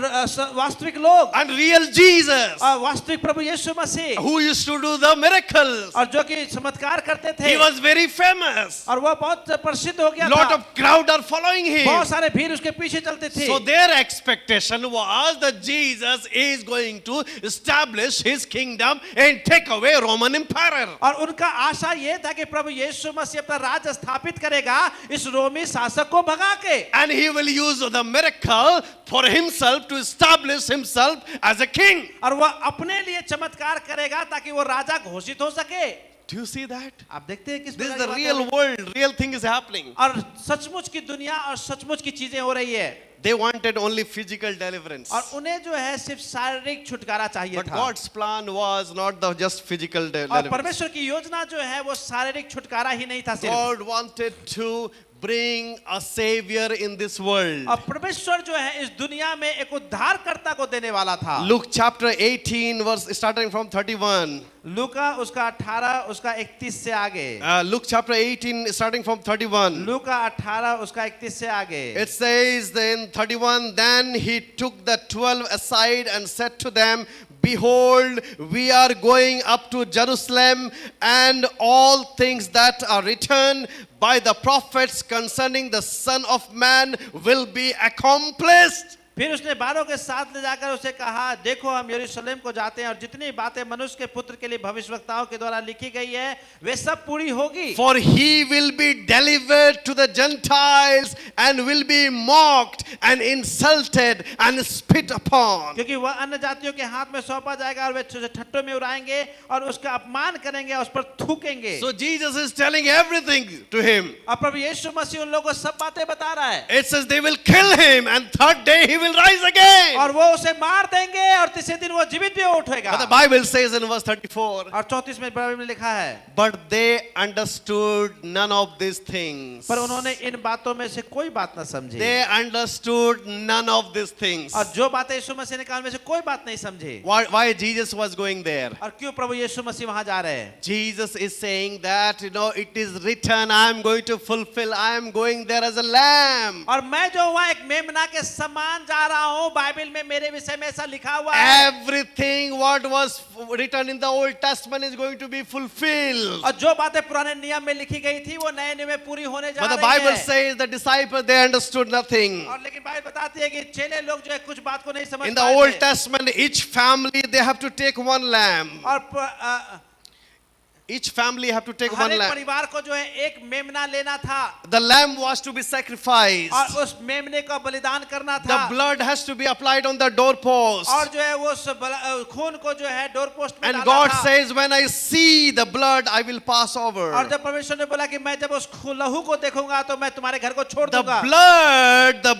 वास्तविक लोग, and real Jesus, और वास्तविक प्रभु यीशु मसीह, who used to do the miracles. और जो कि चमत्कार करते थे। He was very famous. और वो बहुत प्रसिद्ध हो गया Lot था। of crowd are following बहुत him. सारे भीड़ उसके पीछे चलते थे। So their expectation was that Jesus is going to establish his kingdom and take away Roman Empire. और उनका आशा ये था कि प्रभु यीशु मसीह अपना राज स्थापित करेगा इस रोमी शासक को भगा के। And he will use the miracle for himself to establish himself as a king. और वह अपने लिए चमत्कार करेगा ताकि वो राजा घोषित हो सके। Do you see that? आप देखते हैं किस This is प्रकार the की बात real है? world. Real thing is happening. और सचमुच की दुनिया और सचमुच की चीजें हो रही है। They wanted only physical deliverance. और उन्हें जो है सिर्फ शारीरिक छुटकारा चाहिए But था। God's plan was not the just physical और deliverance. परमेश्वर की योजना जो है वो शारीरिक छुटकारा ही नहीं था सिर्फ। God wanted to bring a savior in this world. और परमेश्वर जो है इस दुनिया में एक उद्धारकर्ता को देने वाला था। Luke chapter 18 verse starting from 31. लूका उसका 18 उसका 31 से आगे। Luke chapter 18 starting from 31. लूका 18 उसका 31 से आगे। It says in 31, then he took the 12 aside and said to them, behold, we are going up to Jerusalem, and all things that are written by the prophets concerning the Son of Man will be accomplished. फिर उसने 12 के साथ ले जाकर उसे कहा, देखो हम यरूशलेम को जाते हैं और जितनी बातें मनुष्य के पुत्र के लिए भविष्यवक्ताओं के द्वारा लिखी गई है वे सब पूरी होगी। For he will be delivered to the Gentiles and will be mocked and insulted and spit upon. क्योंकि वह अन्य जातियों के हाथ में सौंपा जाएगा और वे ठट्टों में उड़ाएंगे और उसका अपमान करेंगे और उस पर थूकेंगे। So Jesus is telling everything to him. और प्रभु यीशु मसीह उन लोगों को सब बातें बता रहा है। It says they will kill him and third day he will rise again. और वो उसे मार देंगे और तीसरे दिन वो जीवित भी उठेगा। But the Bible says in verse 34, और 34 में बाइबल में लिखा है, but they understood none of these things. पर उन्होंने इन बातों में से कोई बात न समझी। They understood none of these things. और जो बातें यीशु मसीह ने कहा में से कोई बात नहीं समझी। Why Jesus was going there? और क्यों प्रभु यीशु मसीह वहां जा रहे हैं? Jesus is saying that, it is written, I am going to fulfill, I am going there as a lamb. और मैं जो वहां एक मेमना के समान जा रहा हूं, बाइबल में मेरे विषय में ऐसा लिखा हुआ है। Everything what was written in the Old Testament is going to be fulfilled. और जो बातें पुराने नियम में लिखी गई थी वो नए नियम में पूरी होने जा But the रही Bible है। says the disciples, they understood nothing. और लेकिन बाइबल बताती है कि चेले लोग जो है कुछ बात को नहीं समझ In the पाए Old थे। Testament, each family, they have to take one lamb. और Each family have to take her one एक lamb. परिवार को जो है एक मेमना लेना था The lamb was to be sacrificed. और उस मेमने का बलिदान करना The था। blood has to be applied on the doorpost. और जो है वो खून को जो है डोर पोस्ट में And डाला God था। says, when I see the blood, I will pass और over. जब परमेश्वर ने बोला कि मैं जब उस लहू को देखूंगा तो मैं तुम्हारे घर को छोड़ The दूंगा।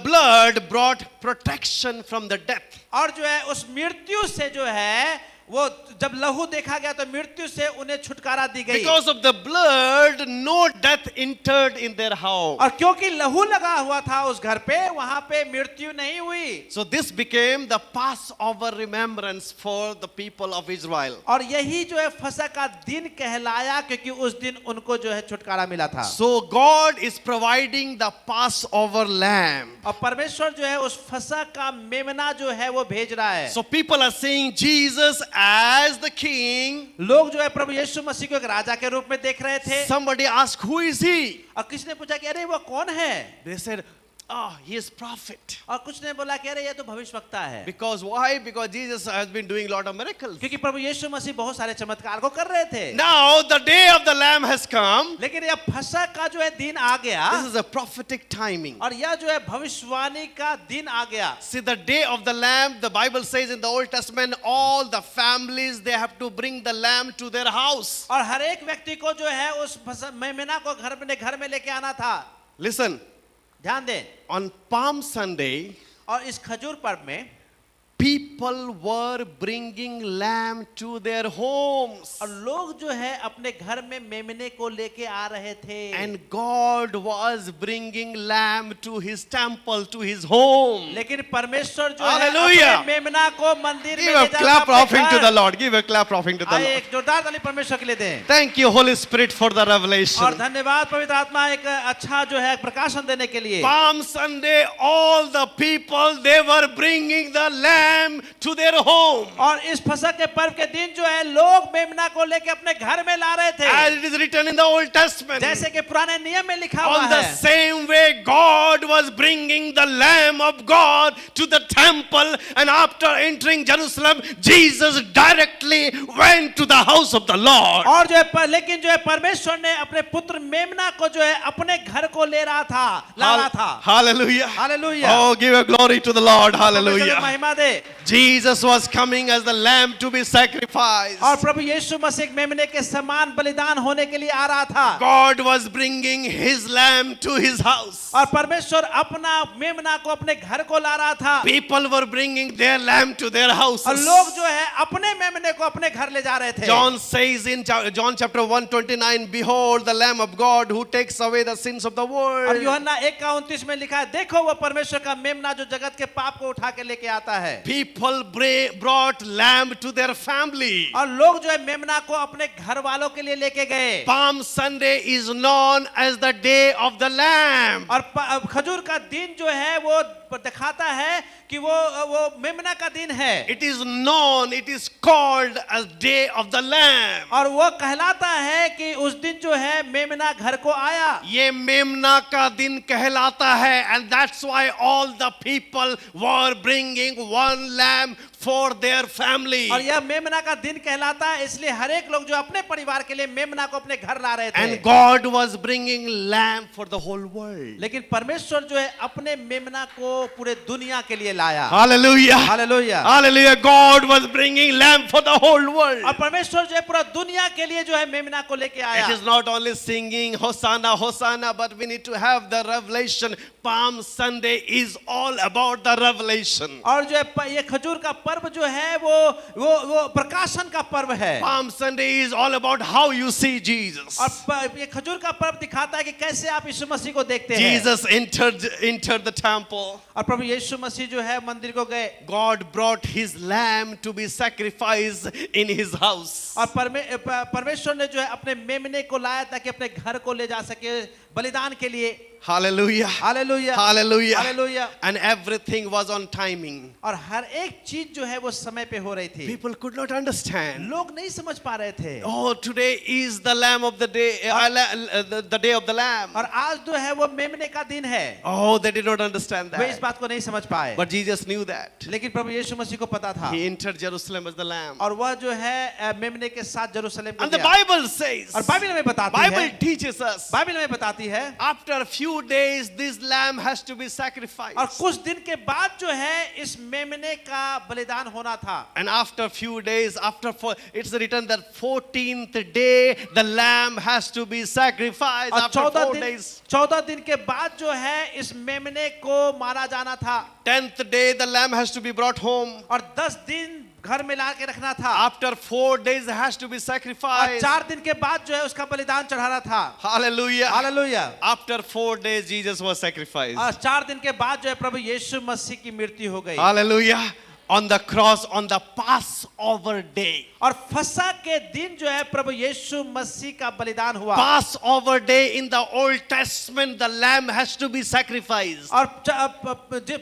blood brought protection from the death. और जो है उस मृत्यु से जो है वो जब लहू देखा गया तो मृत्यु से उन्हें छुटकारा दी गई। Because of the blood, no death entered in their house. और क्योंकि लहू लगा हुआ था उस घर पे, वहां पे मृत्यु नहीं हुई। So this became the Passover remembrance for the people of Israel. और यही जो है फसह का दिन कहलाया क्योंकि उस दिन उनको जो है छुटकारा मिला था। So God is providing the Passover lamb. और परमेश्वर जो है उस फसह का मेमना जो है वो भेज रहा है। So people are seeing Jesus as the king. लोग जो है प्रभु यीशु मसीह को एक राजा के रूप में देख रहे थे। Somebody asked, who is he? और किसने पूछा कि अरे वो कौन है? They said, oh, he is prophet. और कुछ ने बोला कि अरे ये तो भविष्यवक्ता है, Because why? Because Jesus has been doing a lot of miracles. क्योंकि प्रभु यीशु मसीह बहुत सारे चमत्कार को कर रहे थे। Now the day of the Lamb has come. लेकिन यह फसह का जो है दिन आ गया, This is a prophetic timing. और यह जो है भविष्यवाणी का दिन आ गया। See, the day of the Lamb, the Bible says in the Old Testament, all the families, they have to bring the lamb to their house. और हर एक व्यक्ति को जो है उस मेमना को घर में लेके आना था। Listen, ध्यान दें, on Palm Sunday, और इस खजूर पर्व में people were bringing lamb to their homes. और लोग जो है अपने घर में मेमने को लेके आ रहे थे, And God was bringing lamb to his temple, to his home. लेकिन परमेश्वर जो Hallelujah. है अपने मेमना को मंदिर में Give ले a जाता clap अपने offering to घर। the Lord. Give a clap offering to the आइए Lord. एक जोरदार ताली परमेश्वर के लिए दें। Thank you, Holy Spirit, for the और revelation. धन्यवाद पवित्र आत्मा एक अच्छा जो है प्रकाशन देने के लिए। Palm Sunday, all the people, they were bringing the lamb to their home. और इस फसह के पर्व के दिन जो है लोग मेमना को लेके अपने घर में ला रहे थे, As it is written in the Old Testament. जैसे कि पुराने नियम में लिखा हुआ On the है। same way, God was bringing the Lamb of God to the temple, and after entering Jerusalem, Jesus directly went to the house of the Lord. और जो है लेकिन जो है परमेश्वर ने अपने पुत्र मेमना को जो है अपने घर को ले रहा था, ला रहा था। Hallelujah. Hallelujah. Oh, give a glory to the Lord. Hallelujah. महिमा दे। Jesus was coming as the lamb to be sacrificed. और प्रभु यीशु मसीह मेमने के समान बलिदान होने के लिए आ रहा था। God was bringing his lamb to his house. और परमेश्वर अपना मेमना को अपने घर को ला रहा था। People were bringing their lamb to their और houses. लोग जो है अपने मेमने को अपने घर ले जा रहे थे। John says in John chapter 1:29, behold the Lamb of God who takes away the sins of the और world. यूहन्ना 1:29 में लिखा है, देखो वो परमेश्वर का मेमना जो जगत के पाप को उठा के लेके आता है। People brought lamb to their family. और लोग जो है मेमना को अपने घर वालों के लिए लेके गए। Palm Sunday is known as the day of the Lamb. और खजूर का दिन जो है वो दिखाता है कि वो मेमना का दिन है। It is known, it is called as day of the Lamb. और वो कहलाता है कि उस दिन जो है मेमना घर को आया। ये मेमना का दिन कहलाता है, and that's why all the people were bringing one lamb for their family. और यह मेमना का दिन कहलाता है, इसलिए हर एक लोग जो अपने परिवार के लिए मेमना को अपने घर ला रहे थे। And God was bringing lamb for the whole world. लेकिन परमेश्वर जो है अपने मेमना को पूरे दुनिया के लिए लाया। Hallelujah. Hallelujah. Hallelujah. God was bringing lamb for the whole world. और परमेश्वर जो है पूरा दुनिया के लिए जो है मेमना को लेके आया। It is not only singing Hosanna, Hosanna, but we need to have the revelation. Palm Sunday is all about the revelation. और जो है ये खजूर का पर्व जो है वो प्रकाशन का पर्व है। Palm Sunday is all about how you see Jesus. और ये खजूर का पर्व दिखाता है कि कैसे आप यीशु मसीह को देखते हैं। Jesus entered the temple. और प्रभु यीशु मसीह जो है मंदिर को गए। God brought his lamb to be sacrificed in his house. और परमेश्वर ने जो है अपने मेमने को लाया ताकि अपने घर को ले जा सके बलिदान के लिए। Hallelujah. Hallelujah. Hallelujah. Hallelujah. And everything was on timing. और हर एक चीज जो है वो समय पे हो रही थी। People could not understand. लोग नहीं समझ पा रहे थे। Oh, today is the lamb of the day, the day of the lamb. और आज जो है वो मेमने का दिन है। Oh, they did not understand वे इस that. बात को नहीं समझ पाए। But Jesus knew that. लेकिन प्रभु यीशु मसीह को पता था। He entered Jerusalem as the lamb. और वह जो है मेमने के साथ यरूशलेम को And the गया। Bible says, और बाइबल में बताती है, Bible teaches us, बाइबल में बताती है, after a few days, this lamb has to be sacrificed. और कुछ दिन के बाद जो है इस मेमने का बलिदान होना था। And after a few days, it's written that 14th day, the lamb has to be sacrificed. और After 4 days. 14 दिन के बाद जो है इस मेमने को मारा जाना था। 10th day, the lamb has to be brought home. और 10 दिन घर में ला के रखना था। After 4 days, it has to be और sacrificed. 4 दिन के बाद जो है उसका बलिदान चढ़ाना था। Hallelujah. Hallelujah. After 4 days, Jesus was sacrificed. और 4 दिन के बाद जो है प्रभु यीशु मसीह की मृत्यु हो गई। Hallelujah. On the cross, on the Passover day. और फसह के दिन जो है प्रभु यीशु मसीह का बलिदान हुआ। Passover day in the Old Testament, the lamb has to be sacrificed. और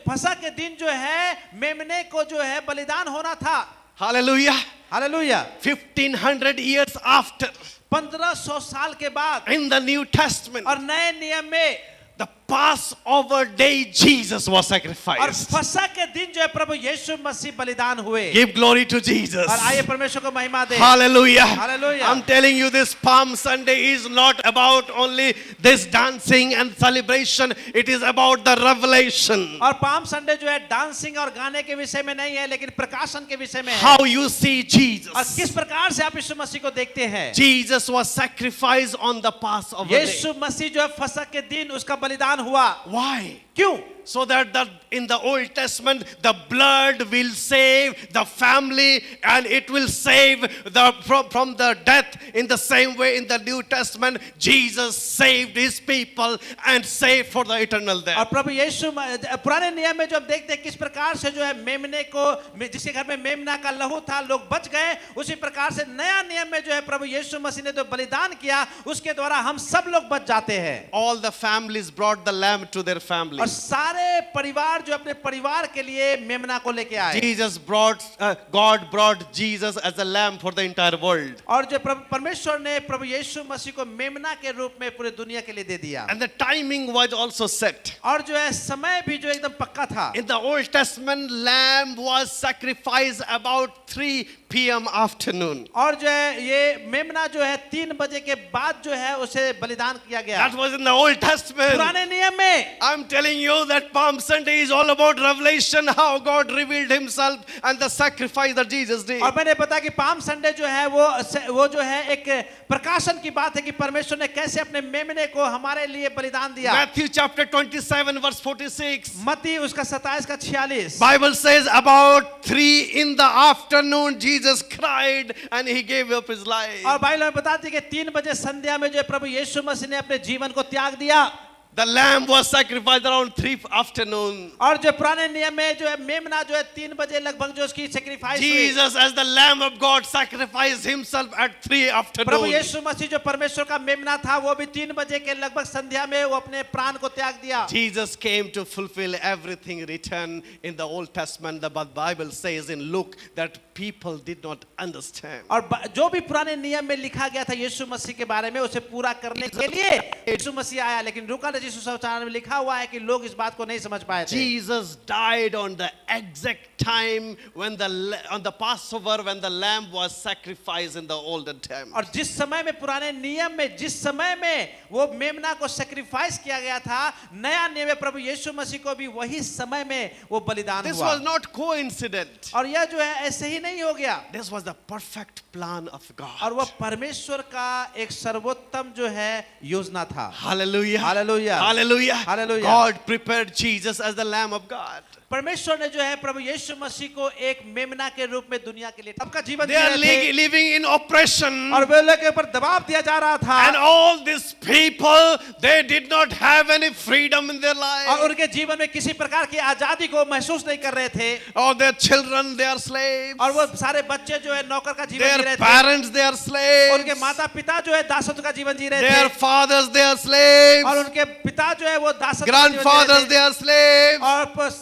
फसह के दिन जो है मेमने को जो है बलिदान होना था। Hallelujah. हालेलुया। 1500 years after, 1500 साल के बाद in the New Testament, और नए नियम में the Passover day, Jesus was और sacrificed. फसह के दिन जो है प्रभु यीशु मसीह बलिदान हुए। Give glory to Jesus. और आइए परमेश्वर को महिमा दे। Hallelujah. Hallelujah. I'm telling you, this Palm Sunday is not about only this dancing and celebration. It is about the revelation. और पाम संडे जो है डांसिंग और गाने के विषय में नहीं है, लेकिन प्रकाशन के विषय में है। How you see और Jesus. किस प्रकार से आप यीशु मसीह को देखते हैं। Jesus was sacrificed on the Passover day. यीशु मसीह जो है फसह के दिन उसका बलिदान हुआ। Why? क्यों? So that in the Old Testament, the blood will save the family and it will save from the death. In the same way, in the New Testament, Jesus saved his people and saved for the eternal और death. प्रभु यीशु पुराने नियम में जो हम देखते हैं किस प्रकार से जो है मेमने को, जिसके घर में मेमना का लहू था, लोग बच गए, उसी प्रकार से नया नियम में जो है प्रभु यीशु मसीह ने जो बलिदान किया उसके द्वारा हम सब लोग बच जाते हैं। All the families brought the lamb to their family. और सारे परिवार जो अपने परिवार के लिए मेमना को लेके आए। God brought Jesus as a lamb for the entire world. और जो परमेश्वर ने प्रभु यीशु मसीह को मेमना के रूप में पूरे दुनिया के लिए दे दिया। And the timing was also set. और जो है समय भी जो एकदम पक्का था। In the Old Testament, lamb was sacrificed about 3 p.m. afternoon. और जो है ये मेमना जो है 3 बजे के बाद जो है उसे बलिदान किया गया। That was in the Old Testament. पुराने नियम में। I'm telling you that Palm Sunday is all about revelation, how God revealed himself and the sacrifice that Jesus did. और मैंने बताया कि पाम संडे जो है वो जो है एक प्रकाशन की बात है कि परमेश्वर ने कैसे अपने मेमने को हमारे लिए बलिदान दिया। Matthew chapter 27 verse 46. मत्ती उसका 27 का 46। Bible says about 3 in the afternoon Jesus cried and he gave up his life. और बाइबल में बताती है कि 3 बजे संध्या में जो है प्रभु यीशु मसीह ने अपने जीवन को त्याग दिया। The lamb was sacrificed around 3 afternoon. और जो पुराने नियम में जो है मेमना जो है 3 बजे लगभग जो उसकी सैक्रिफाइस हुई। Jesus as the lamb of God sacrificed himself at 3 Prabhu afternoon. यीशु मसीह जो परमेश्वर का मेमना था वो भी 3 बजे के लगभग संध्या में वो अपने प्राण को त्याग दिया। Jesus came to fulfill everything written in the Old Testament. The Bible says in Luke that people did not understand. और जो भी पुराने नियम में लिखा गया था यीशु मसीह के बारे में उसे पूरा करने के लिए यीशु मसीह आया, लेकिन लूका रचित सुसमाचार में लिखा हुआ है कि लोग इस बात को नहीं समझ पाए थे। Jesus died on the exact time when on the Passover when the lamb was sacrificed in the olden time. और जिस समय में पुराने नियम में जिस समय में वो मेमना को सैक्रिफाइस किया गया था, नया नियम में प्रभु यीशु मसीह को भी वही समय में वो बलिदान This हुआ। was not coincident. और यह जो है ऐसे ही नहीं हो गया। This was the perfect plan of God. और वह परमेश्वर का एक सर्वोत्तम जो है योजना था। Hallelujah. Hallelujah. Hallelujah. Hallelujah. God prepared Jesus as the Lamb of God. परमेश्वर ने जो है प्रभु यीशु मसीह को एक मेमना के रूप में दुनिया के लिए सबका जीवन They जी are रहे थे। living in oppression. और वे लोग के ऊपर दबाव दिया जा रहा था। And all these people, they did not have any freedom in their और life. उनके जीवन में किसी प्रकार की आजादी को महसूस नहीं कर रहे थे। Or their children, they are slaves. और वो सारे बच्चे जो है नौकर का जीवन जी Their रहे थे। parents, they are slaves. उनके माता पिता जो है दासत्व का जीवन जी रहे Their थे। fathers, they are slaves. और उनके पिता जो है वो दासत्व का जीवन जी Grandfathers, रहे they थे। are slaves.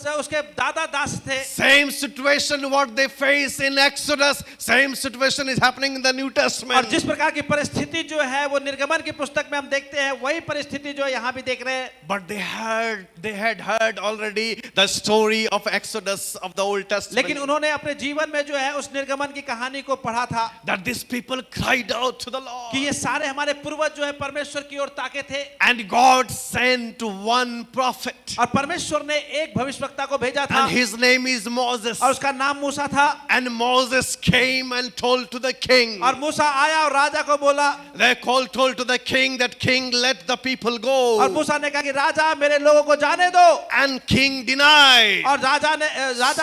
और उसके दादा दास थे। Same situation what they face in Exodus, same situation is happening in the New और Testament. जिस प्रकार की परिस्थिति जो है वो निर्गमन की पुस्तक में हम देखते हैं वही परिस्थिति जो यहाँ भी देख रहे हैं। But they had heard already the story of Exodus of the Old Testament. लेकिन उन्होंने अपने जीवन में जो है उस निर्गमन की कहानी को पढ़ा था That these people cried out to the Lord. कि ये सारे हमारे पूर्वज जो है परमेश्वर की ओर ताके थे। And God sent one prophet. और परमेश्वर ने एक भविष्यवक्ता को भेजा था And his name is Moses. और उसका नाम मूसा था। And Moses came and told to the king. और मूसा आया और राजा को बोला। They told to the king that king let the people और go. मूसा ने कहा कि राजा मेरे लोगों को जाने दो। And king denied. और राजा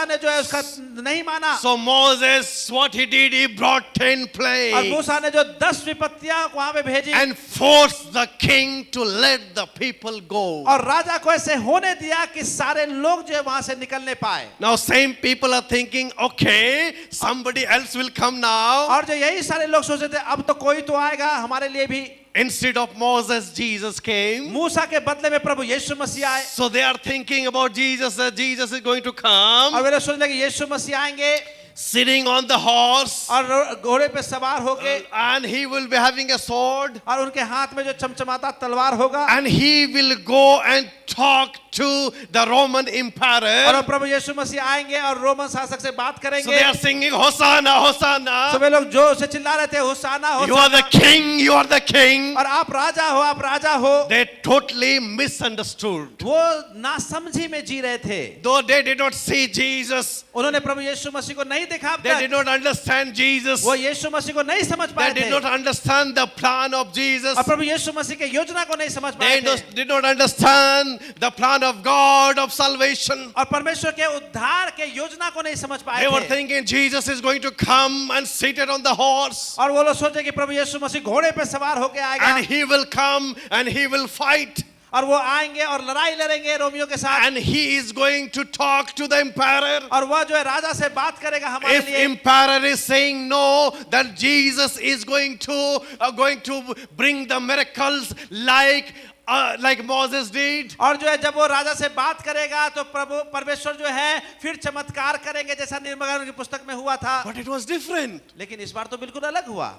ने जो है उसका नहीं माना। So Moses, what he did, he brought 10 और plagues मूसा ने जो 10 विपत्तियां वहां पे भेजी and forced the king to let the people go. और राजा को ऐसे होने दिया कि सारे लोग जो है वहां से निकलने पाए। Now same people are thinking, okay, somebody else will come now. और जो यही सारे लोग सोचते थे अब तो कोई तो आएगा हमारे लिए भी। Instead of Moses, Jesus came. मूसा के बदले में प्रभु यीशु मसीह आए। So they are thinking about Jesus, that Jesus is going to come. और वे लोग सोच रहे कि यीशु मसीह आएंगे। sitting on the horse, और घोड़े पे सवार होके and he will be having a sword, और उनके हाथ में जो चमचमाता तलवार होगा and he will go and talk to the Roman और emperor. प्रभु यीशु मसीह आएंगे और रोमन शासक से बात So करेंगे। they are singing Hosanna, Hosanna. सभी लोग जोर से चिल्ला रहे थे होसाना You are the होसाना king, you are the king. और आप राजा हो आप राजा हो। They totally misunderstood. वो नासमझी में जी रहे थे। Though they did not see Jesus, उन्होंने प्रभु यीशु मसीह को नहीं देखा अब they did तक। not understand Jesus, वो यीशु मसीह को नहीं समझ they पाए did थे not understand the plan of Jesus, और प्रभु यीशु मसीह के योजना को नहीं समझ they पाए थे did not understand the plan of God of salvation. और परमेश्वर के उद्धार के योजना को नहीं समझ पाए They were थे thinking Jesus is going to come and seated on the horse, और वो लोग सोचे कि प्रभु यीशु मसीह घोड़े पे सवार होके आएगा and he will come and he will fight, और वो आएंगे और लड़ाई लड़ेंगे रोमियो के साथ and he is going to talk to the emperor. और वह जो है राजा से बात करेगा हमारे If लिए emperor is saying no, then Jesus is going to bring the miracles like Moses did. और जो है जब वो राजा से बात करेगा तो प्रभु परमेश्वर जो है फिर चमत्कार करेंगे जैसा निर्गमन की पुस्तक में हुआ था But it was different. लेकिन इस बार तो बिल्कुल अलग हुआ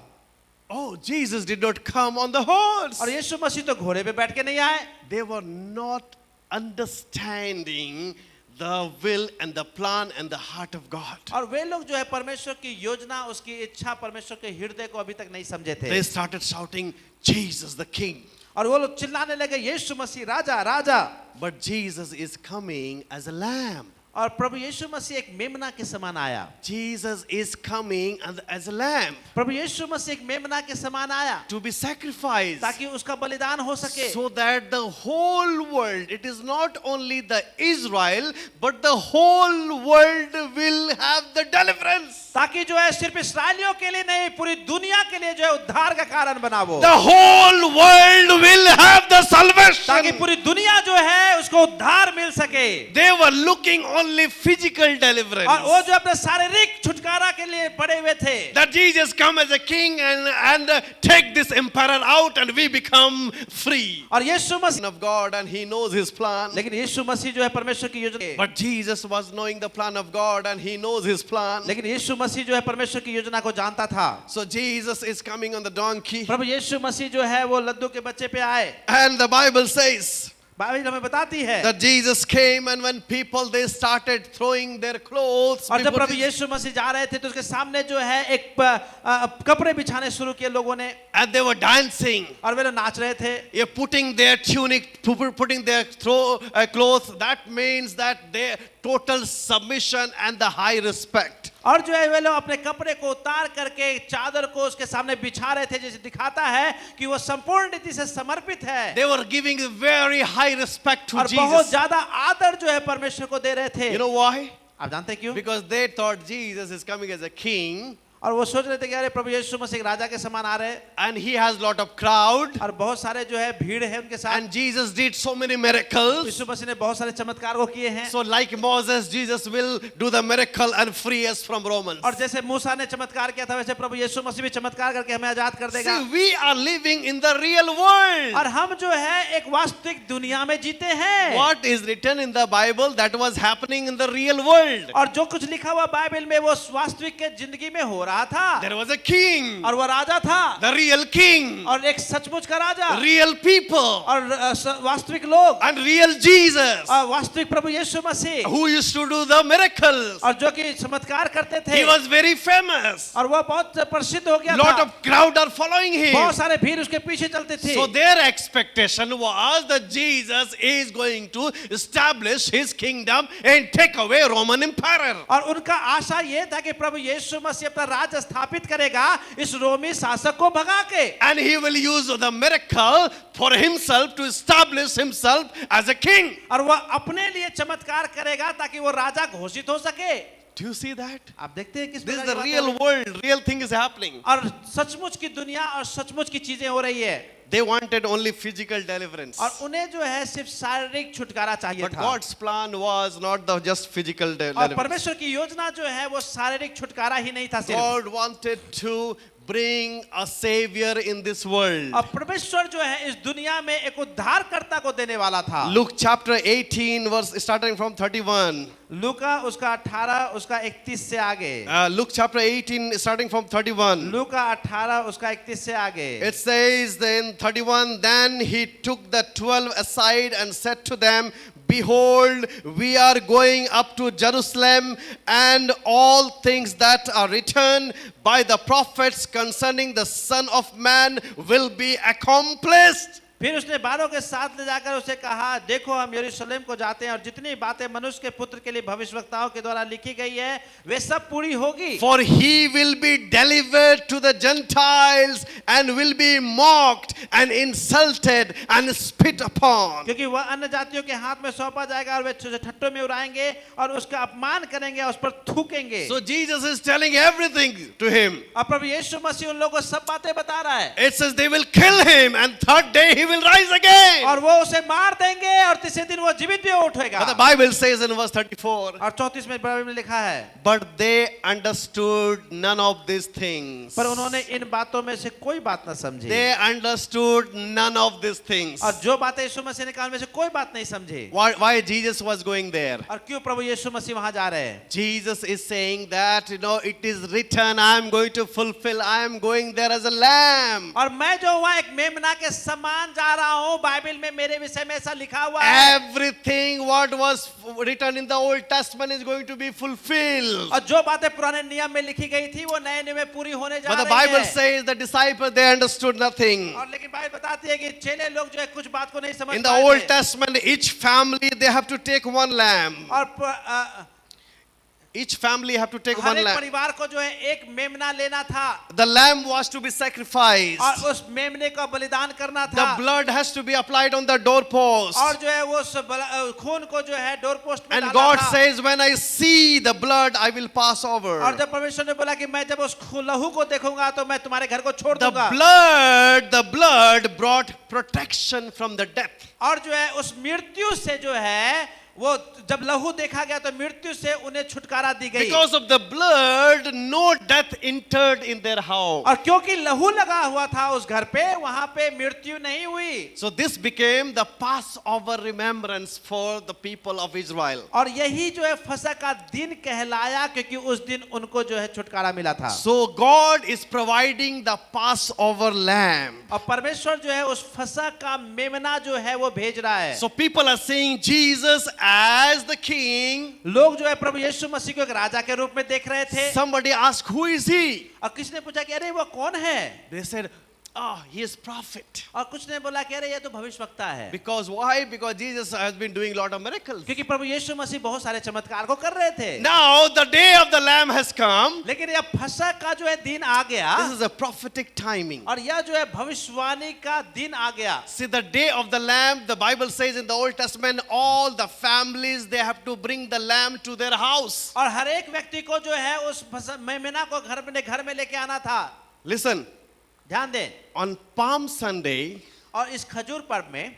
Oh, Jesus did not come on the horse. और यीशु मसीह तो घोड़े पे बैठ के नहीं आए They were not understanding the will and the plan and the heart of God. और वे लोग जो है परमेश्वर की योजना उसकी इच्छा परमेश्वर के हृदय को अभी तक नहीं समझे थे They started shouting, Jesus the King. और वो लोग चिल्लाने लगे यीशु मसीह राजा राजा But Jesus is coming as a lamb. और प्रभु यीशु मसीह एक मेमना के समान आया Jesus is coming as a lamb प्रभु यीशु मसीह एक मेमना के समान आया to be sacrificed, ताकि उसका बलिदान हो सके so that the whole world, it is not only the Israel, but the whole world will have the deliverance. ताकि जो है सिर्फ इस्राएलियों के लिए नहीं पूरी दुनिया के लिए जो है उद्धार का कारण बना वो The whole world will have the ताकि salvation. पूरी दुनिया जो है उसको उद्धार मिल सके They were looking only physical deliverance. और वो जो अपने शारीरिक छुटकारा के लिए पड़े हुए थे That Jesus come as a king and take this emperor out and we become free. और यीशु मसीह Son of God, and he knows his plan. लेकिन यीशु मसीह जो है परमेश्वर की योजना But Jesus was knowing the plan of God and he knows his plan. लेकिन यीशु मसीह जो है परमेश्वर की योजना को जानता था So Jesus is coming on the donkey. प्रभु यीशु मसीह जो है वो लद्दू के बच्चे पे आए And the Bible says Bible हमें बताती है that Jesus came, and when people they started throwing their clothes और जब before प्रभु Jesus, यीशु मसीह जा रहे थे तो उसके सामने जो है एक कपड़े बिछाने शुरू किए लोगों ने and they were dancing, और वे लोग नाच रहे थे putting their tunic, putting their clothes. That means that their total submission and the high respect. और जो है वे लोग अपने कपड़े को उतार करके चादर को उसके सामने बिछा रहे थे जैसे दिखाता है कि वो संपूर्ण रीति से समर्पित है They were giving a very high respect to और बहुत Jesus. ज्यादा आदर जो है परमेश्वर को दे रहे थे You know why? आप जानते हैं क्यों Because they thought Jesus is coming as a king और वो सोच रहे थे कि अरे प्रभु यीशु मसीह एक राजा के समान आ रहे हैं and he has lot of crowd और बहुत सारे जो है भीड़ है उनके साथ and Jesus did so many miracles. यीशु मसीह ने बहुत सारे चमत्कार को किए हैं So like Moses, Jesus will do the miracle and free us from Romans. और जैसे मूसा ने चमत्कार किया था वैसे प्रभु यीशु मसीह भी चमत्कार करके हमें आजाद कर देगा See, we are living in the real world. और हम जो है एक वास्तविक दुनिया में जीते हैं What is written in the Bible that was happening in the real world? और जो कुछ लिखा हुआ बाइबल में वो वास्तविक के जिंदगी में हो रहा था There was a king, और वो राजा था the real king, और एक सचमुच का राजा real people, और वास्तविक लोग and real Jesus और वास्तविक प्रभु यीशु मसीह who used to do the miracles. और जो कि चमत्कार करते थे He was very famous. और वो बहुत प्रसिद्ध हो गया Lot था of crowd are following him. बहुत सारे भीड़ उसके पीछे चलते थे So their expectation was that Jesus is going to establish his kingdom and take away Roman Empire. और उनका आशा ये था कि प्रभु यीशु मसीह अपना राज स्थापित करेगा इस रोमी शासक को भगा के And he will use the miracle for himself to establish himself as a king. और वह अपने लिए चमत्कार करेगा ताकि वो राजा घोषित हो सके Do you see that? आप देखते हैं किस This is प्रकार the की बात real हो रही world. Real thing is happening. है। और सचमुच की दुनिया और सचमुच की चीजें हो रही है They wanted only physical deliverance. और उन्हें जो है सिर्फ शारीरिक छुटकारा चाहिए But था God's plan was not the just physical और deliverance. परमेश्वर की योजना जो है वो शारीरिक छुटकारा ही नहीं था सिर्फ God wanted to bring a savior in this world. अब परमेश्वर जो है इस दुनिया में एक उद्धारकर्ता को देने वाला था। Luke chapter 18 verse starting from 31. लूका उसका 18 उसका 31 से आगे। Luke chapter 18 starting from 31. लूका 18 उसका 31 से आगे। It says in 31, then he took the 12 aside and said to them, behold, we are going up to Jerusalem, and all things that are written by the prophets concerning the Son of Man will be accomplished. फिर उसने 12 के साथ ले जाकर उसे कहा, देखो हम यरूशलेम को जाते हैं और जितनी बातें मनुष्य के पुत्र के लिए भविष्यवक्ताओं के द्वारा लिखी गई है वे सब पूरी होगी। For he will be delivered to the Gentiles and will be mocked and insulted and spit upon. क्योंकि वह अन्य जातियों के हाथ में सौंपा जाएगा और वे ठट्ठों में उड़ाएंगे और उसका अपमान करेंगे और उस पर थूकेंगे। So Jesus is telling everything to him. अब प्रभु यीशु मसीह उन लोगों को सब बातें बता रहा है। It says they will kill him and third day he will rise again. और वो उसे मार देंगे और तीसरे दिन वो जीवित भी उठेगा। But the Bible says in verse 34, और 34 में बाइबल में लिखा है, but they understood none of these things. पर उन्होंने इन बातों में से कोई बात न समझी। They understood none of these things. और जो बातें यीशु मसीह ने कहा उनमें से कोई बात नहीं समझी। Why Jesus was going there? और क्यों प्रभु यीशु मसीह वहां जा रहे हैं? Jesus is saying that, it is written, I am going to fulfill, I am going there as a lamb. और मैं जो वहां एक मेमना के समान जा रहा हूं, बाइबल में मेरे विषय में ऐसा लिखा हुआ है। Everything what was written in the Old Testament is going to be fulfilled. और जो बातें पुराने नियम में लिखी गई थी वो नए नियम में पूरी होने जा But the रही Bible है। says the disciples, they understood nothing. और लेकिन बाइबल बताती है कि चेले लोग जो है कुछ बात को नहीं समझ In the पाए Old थे। Testament, each family, they have to take one lamb. और Each family have to take her one एक lamb. परिवार को जो है एक मेमना लेना था The lamb was to be sacrificed. और उस मेमने का बलिदान करना The था। blood has to be applied on the doorpost. और जो है वो खून को जो है डोर पोस्ट में And डाला God था। says, when I see the blood, I will pass और over. जब परमेश्वर ने बोला कि मैं जब उस लहू को देखूंगा तो मैं तुम्हारे घर को छोड़ The दूंगा। blood brought protection from the death. और जो है उस मृत्यु से जो है वो जब लहू देखा गया तो मृत्यु से उन्हें छुटकारा दी गई। Because of the blood, no death entered in their house. और क्योंकि लहू लगा हुआ था उस घर पे, वहां पे मृत्यु नहीं हुई। So this became the Passover remembrance for the people of Israel. और यही जो है फसह का दिन कहलाया क्योंकि उस दिन उनको जो है छुटकारा मिला था। So God is providing the Passover lamb. और परमेश्वर जो है उस फसह का मेमना जो है वो भेज रहा है। So people are seeing Jesus as the king. लोग जो है प्रभु यीशु मसीह को एक राजा के रूप में देख रहे थे। Somebody asked, who is he? और किसने पूछा कि अरे वो कौन है? They said, he is prophet. और कुछ ने बोला कि अरे ये तो भविष्यवक्ता है। Because why? Because Jesus has been doing a lot of miracles. क्योंकि प्रभु यीशु मसीह बहुत सारे चमत्कार को कर रहे थे। Now the day of the lamb has come. लेकिन यह फसह का जो है दिन आ गया This is a prophetic timing. और यह जो है भविष्यवाणी का दिन आ गया। See, the day of the lamb, the Bible says in the Old Testament, all the families, they have to bring the lamb to their house. और हर एक व्यक्ति को जो है उस मेमना को घर में लेके आना था। Listen, ध्यान दें, on Palm Sunday, और इस खजूर पर्व में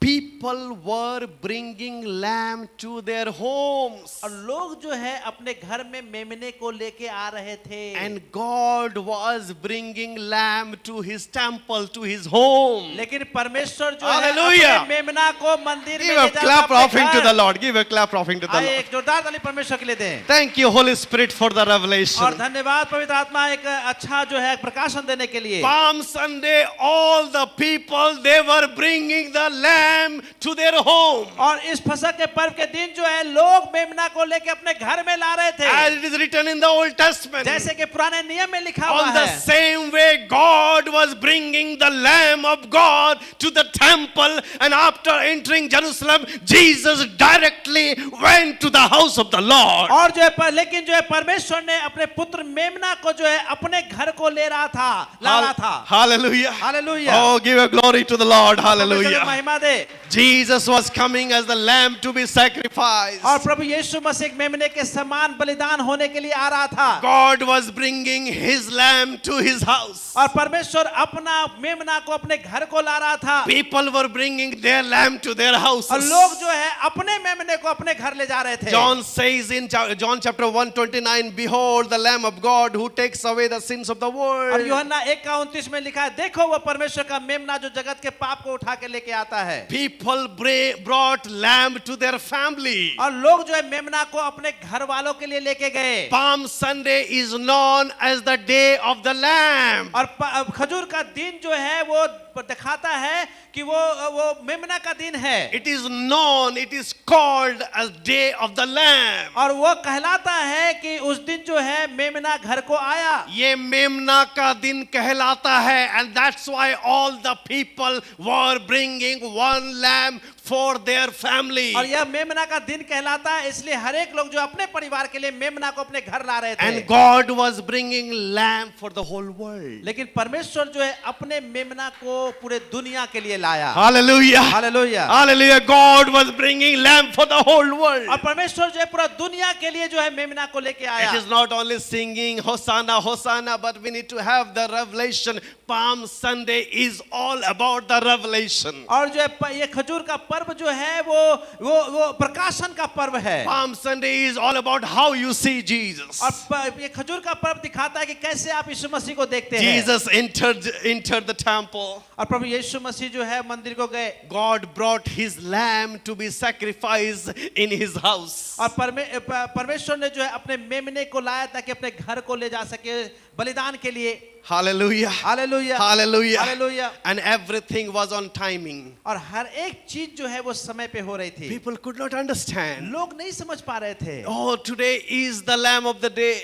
people were bringing lamb to their homes. और लोग जो है अपने घर में मेमने को लेके आ रहे थे। And God was bringing lamb to his temple, to his home. लेकिन परमेश्वर जो Hallelujah. है अपने मेमना को मंदिर में Give ले a जा clap रहा है offering अपने to घर। the Lord. Give a clap offering to the आइए Lord. एक जोरदार ताली परमेश्वर के लिए दें। Thank you, Holy Spirit, for the और revelation. धन्यवाद पवित्र आत्मा एक अच्छा जो है प्रकाशन देने के लिए। Palm Sunday, all the people, they were bringing the lamb to their home. और इस फसह के पर्व के दिन जो है लोग मेमना को लेके अपने घर में ला रहे थे। As it is written in the Old Testament. जैसे कि पुराने नियम में लिखा हुआ On the है। same way, God was bringing the Lamb of God to the temple, and after entering Jerusalem, Jesus directly went to the house of the Lord. और जो है लेकिन जो है परमेश्वर ने अपने पुत्र मेमना को जो है अपने घर को ले रहा था, ला रहा था। Hallelujah. Hallelujah. Oh, give a glory to the Lord. परमेश्वर को Hallelujah. महिमा दे। Jesus was coming as the lamb to be sacrificed. और प्रभु यीशु मसीह एक मेमने के समान बलिदान होने के लिए आ रहा था। God was bringing his lamb to his house. और परमेश्वर अपना मेमना को अपने घर को ला रहा था। People were bringing their lamb to their और houses. लोग जो है अपने मेमने को अपने घर ले जा रहे थे। John says in John chapter 1:29, behold the lamb of God who takes away the sins of the और world. यूहन्ना 1:29 में लिखा है, देखो वो परमेश्वर का मेमना जो जगत के पाप को उठा के लेके आता है। People brought lamb to their family. और लोग जो है मेमना को अपने घर वालों के लिए लेके गए। Palm Sunday is known as the day of the lamb. और खजूर का दिन जो है वो दिखाता है कि वो मेमना का दिन है। It is known, it is called as day of the lamb. और वो कहलाता है कि उस दिन जो है मेमना घर को आया। ये मेमना का दिन कहलाता है, and that's why all the people were bringing one lamb for their family. और यह मेमना का दिन कहलाता है, इसलिए हर एक लोग जो अपने परिवार के लिए मेमना को अपने घर ला रहे थे। And God was bringing lamb for the whole world. लेकिन परमेश्वर जो है अपने मेमना को पूरे दुनिया के लिए लाया। Hallelujah. Hallelujah. Hallelujah. God was bringing lamb for the whole world. और परमेश्वर जो है पूरा दुनिया के लिए जो है मेमना को लेके आया। It is not only singing Hosanna, Hosanna, but we need to have the revelation. Palm Sunday is all about the revelation. और जो है ये खजूर का पर्व जो है वो प्रकाशन का पर्व है। Palm Sunday is all about how you see Jesus. और ये खजूर का पर्व दिखाता है कि कैसे आप यीशु मसीह को देखते हैं। Jesus entered the temple. और प्रभु यीशु मसीह जो है मंदिर को गए। God brought his lamb to be sacrificed in his house. और परमेश्वर ने जो है अपने मेमने को लाया ताकि अपने घर को ले जा सके बलिदान के लिए। Hallelujah. Hallelujah. Hallelujah. Hallelujah. And everything was on timing. और हर एक चीज जो है वो समय पे हो रही थी। People could not understand. लोग नहीं समझ पा रहे थे। Oh, today is the lamb of the day,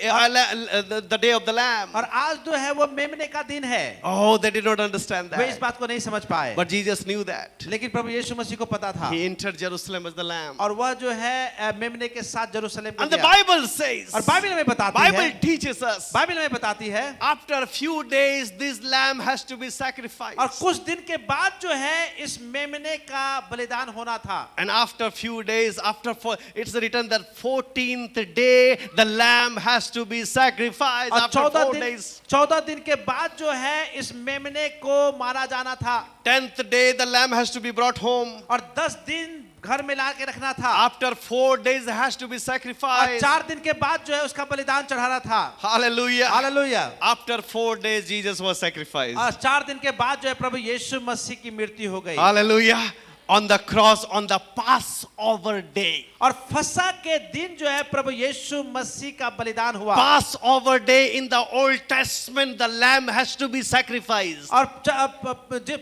the day of the lamb. और आज जो है वो मेमने का दिन है। Oh, they did not understand वे इस that. बात को नहीं समझ पाए। But Jesus knew that. लेकिन प्रभु यीशु मसीह को पता था। He entered Jerusalem as the lamb. और वह जो है मेमने के साथ यरूशलेम को And the गया। Bible says, और बाइबल में बताती Bible है, teaches us, बाइबल में बताती है, after a few days, this lamb has to be sacrificed. और कुछ दिन के बाद जो है इस मेमने का बलिदान होना था। And after a few days, it's written that 14th day, the lamb has to be sacrificed. और After 4 days. 14 दिन के बाद जो है इस मेमने को मारा जाना था। 10th day, the lamb has to be brought home. और 10 दिन घर में ला के रखना था। After 4 days, it has to be और sacrificed. 4 दिन के बाद जो है उसका बलिदान चढ़ाना था। Hallelujah. Hallelujah. After 4 days, Jesus was sacrificed. और 4 दिन के बाद जो है प्रभु यीशु मसीह की मृत्यु हो गई। Hallelujah. On the cross, on the Passover day. और फसह के दिन जो है प्रभु यीशु मसीह का बलिदान हुआ। Passover day in the Old Testament, the lamb has to be sacrificed. और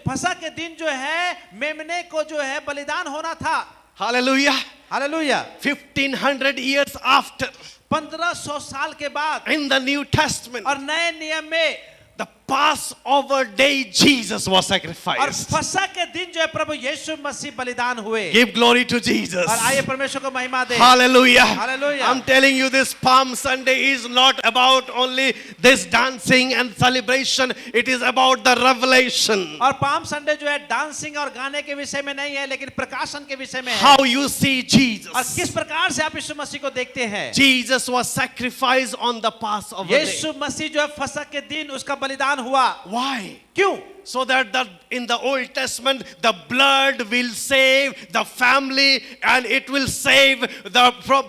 फसह के दिन जो है मेमने को जो है बलिदान होना था। Hallelujah. हालेलुया। 1500 years after, 1500 साल के बाद in the New Testament, और नए नियम में the Passover day, Jesus was और sacrificed. फसह के दिन जो है प्रभु यीशु मसीह बलिदान हुए। Give glory to Jesus. और आइए परमेश्वर को महिमा दे। Hallelujah. Hallelujah. I'm telling you, this Palm Sunday is not about only this dancing and celebration. It is about the revelation. और पाम संडे जो है डांसिंग और गाने के विषय में नहीं है, लेकिन प्रकाशन के विषय में है। How you see और Jesus. किस प्रकार से आप यीशु मसीह को देखते हैं। Jesus was sacrificed on the Passover day. यीशु मसीह जो है फसह के दिन उसका बलिदान हुआ। Why? क्यों? So that in the Old Testament, the blood will save the family and it will save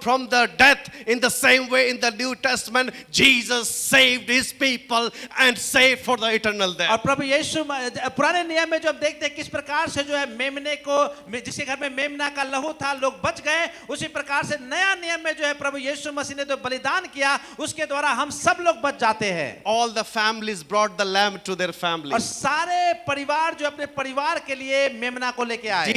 from the death. In the same way, in the New Testament, Jesus saved his people and saved for the eternal और death. प्रभु यीशु पुराने नियम में जो हम देखते हैं किस प्रकार से जो है मेमने को, जिसके घर में मेमना का लहू था, लोग बच गए, उसी प्रकार से नया नियम में जो है प्रभु यीशु मसीह ने जो बलिदान किया उसके द्वारा हम सब लोग बच जाते हैं। All the families brought the lamb to their और family. सारे परिवार जो अपने परिवार के लिए मेमना को लेके आए।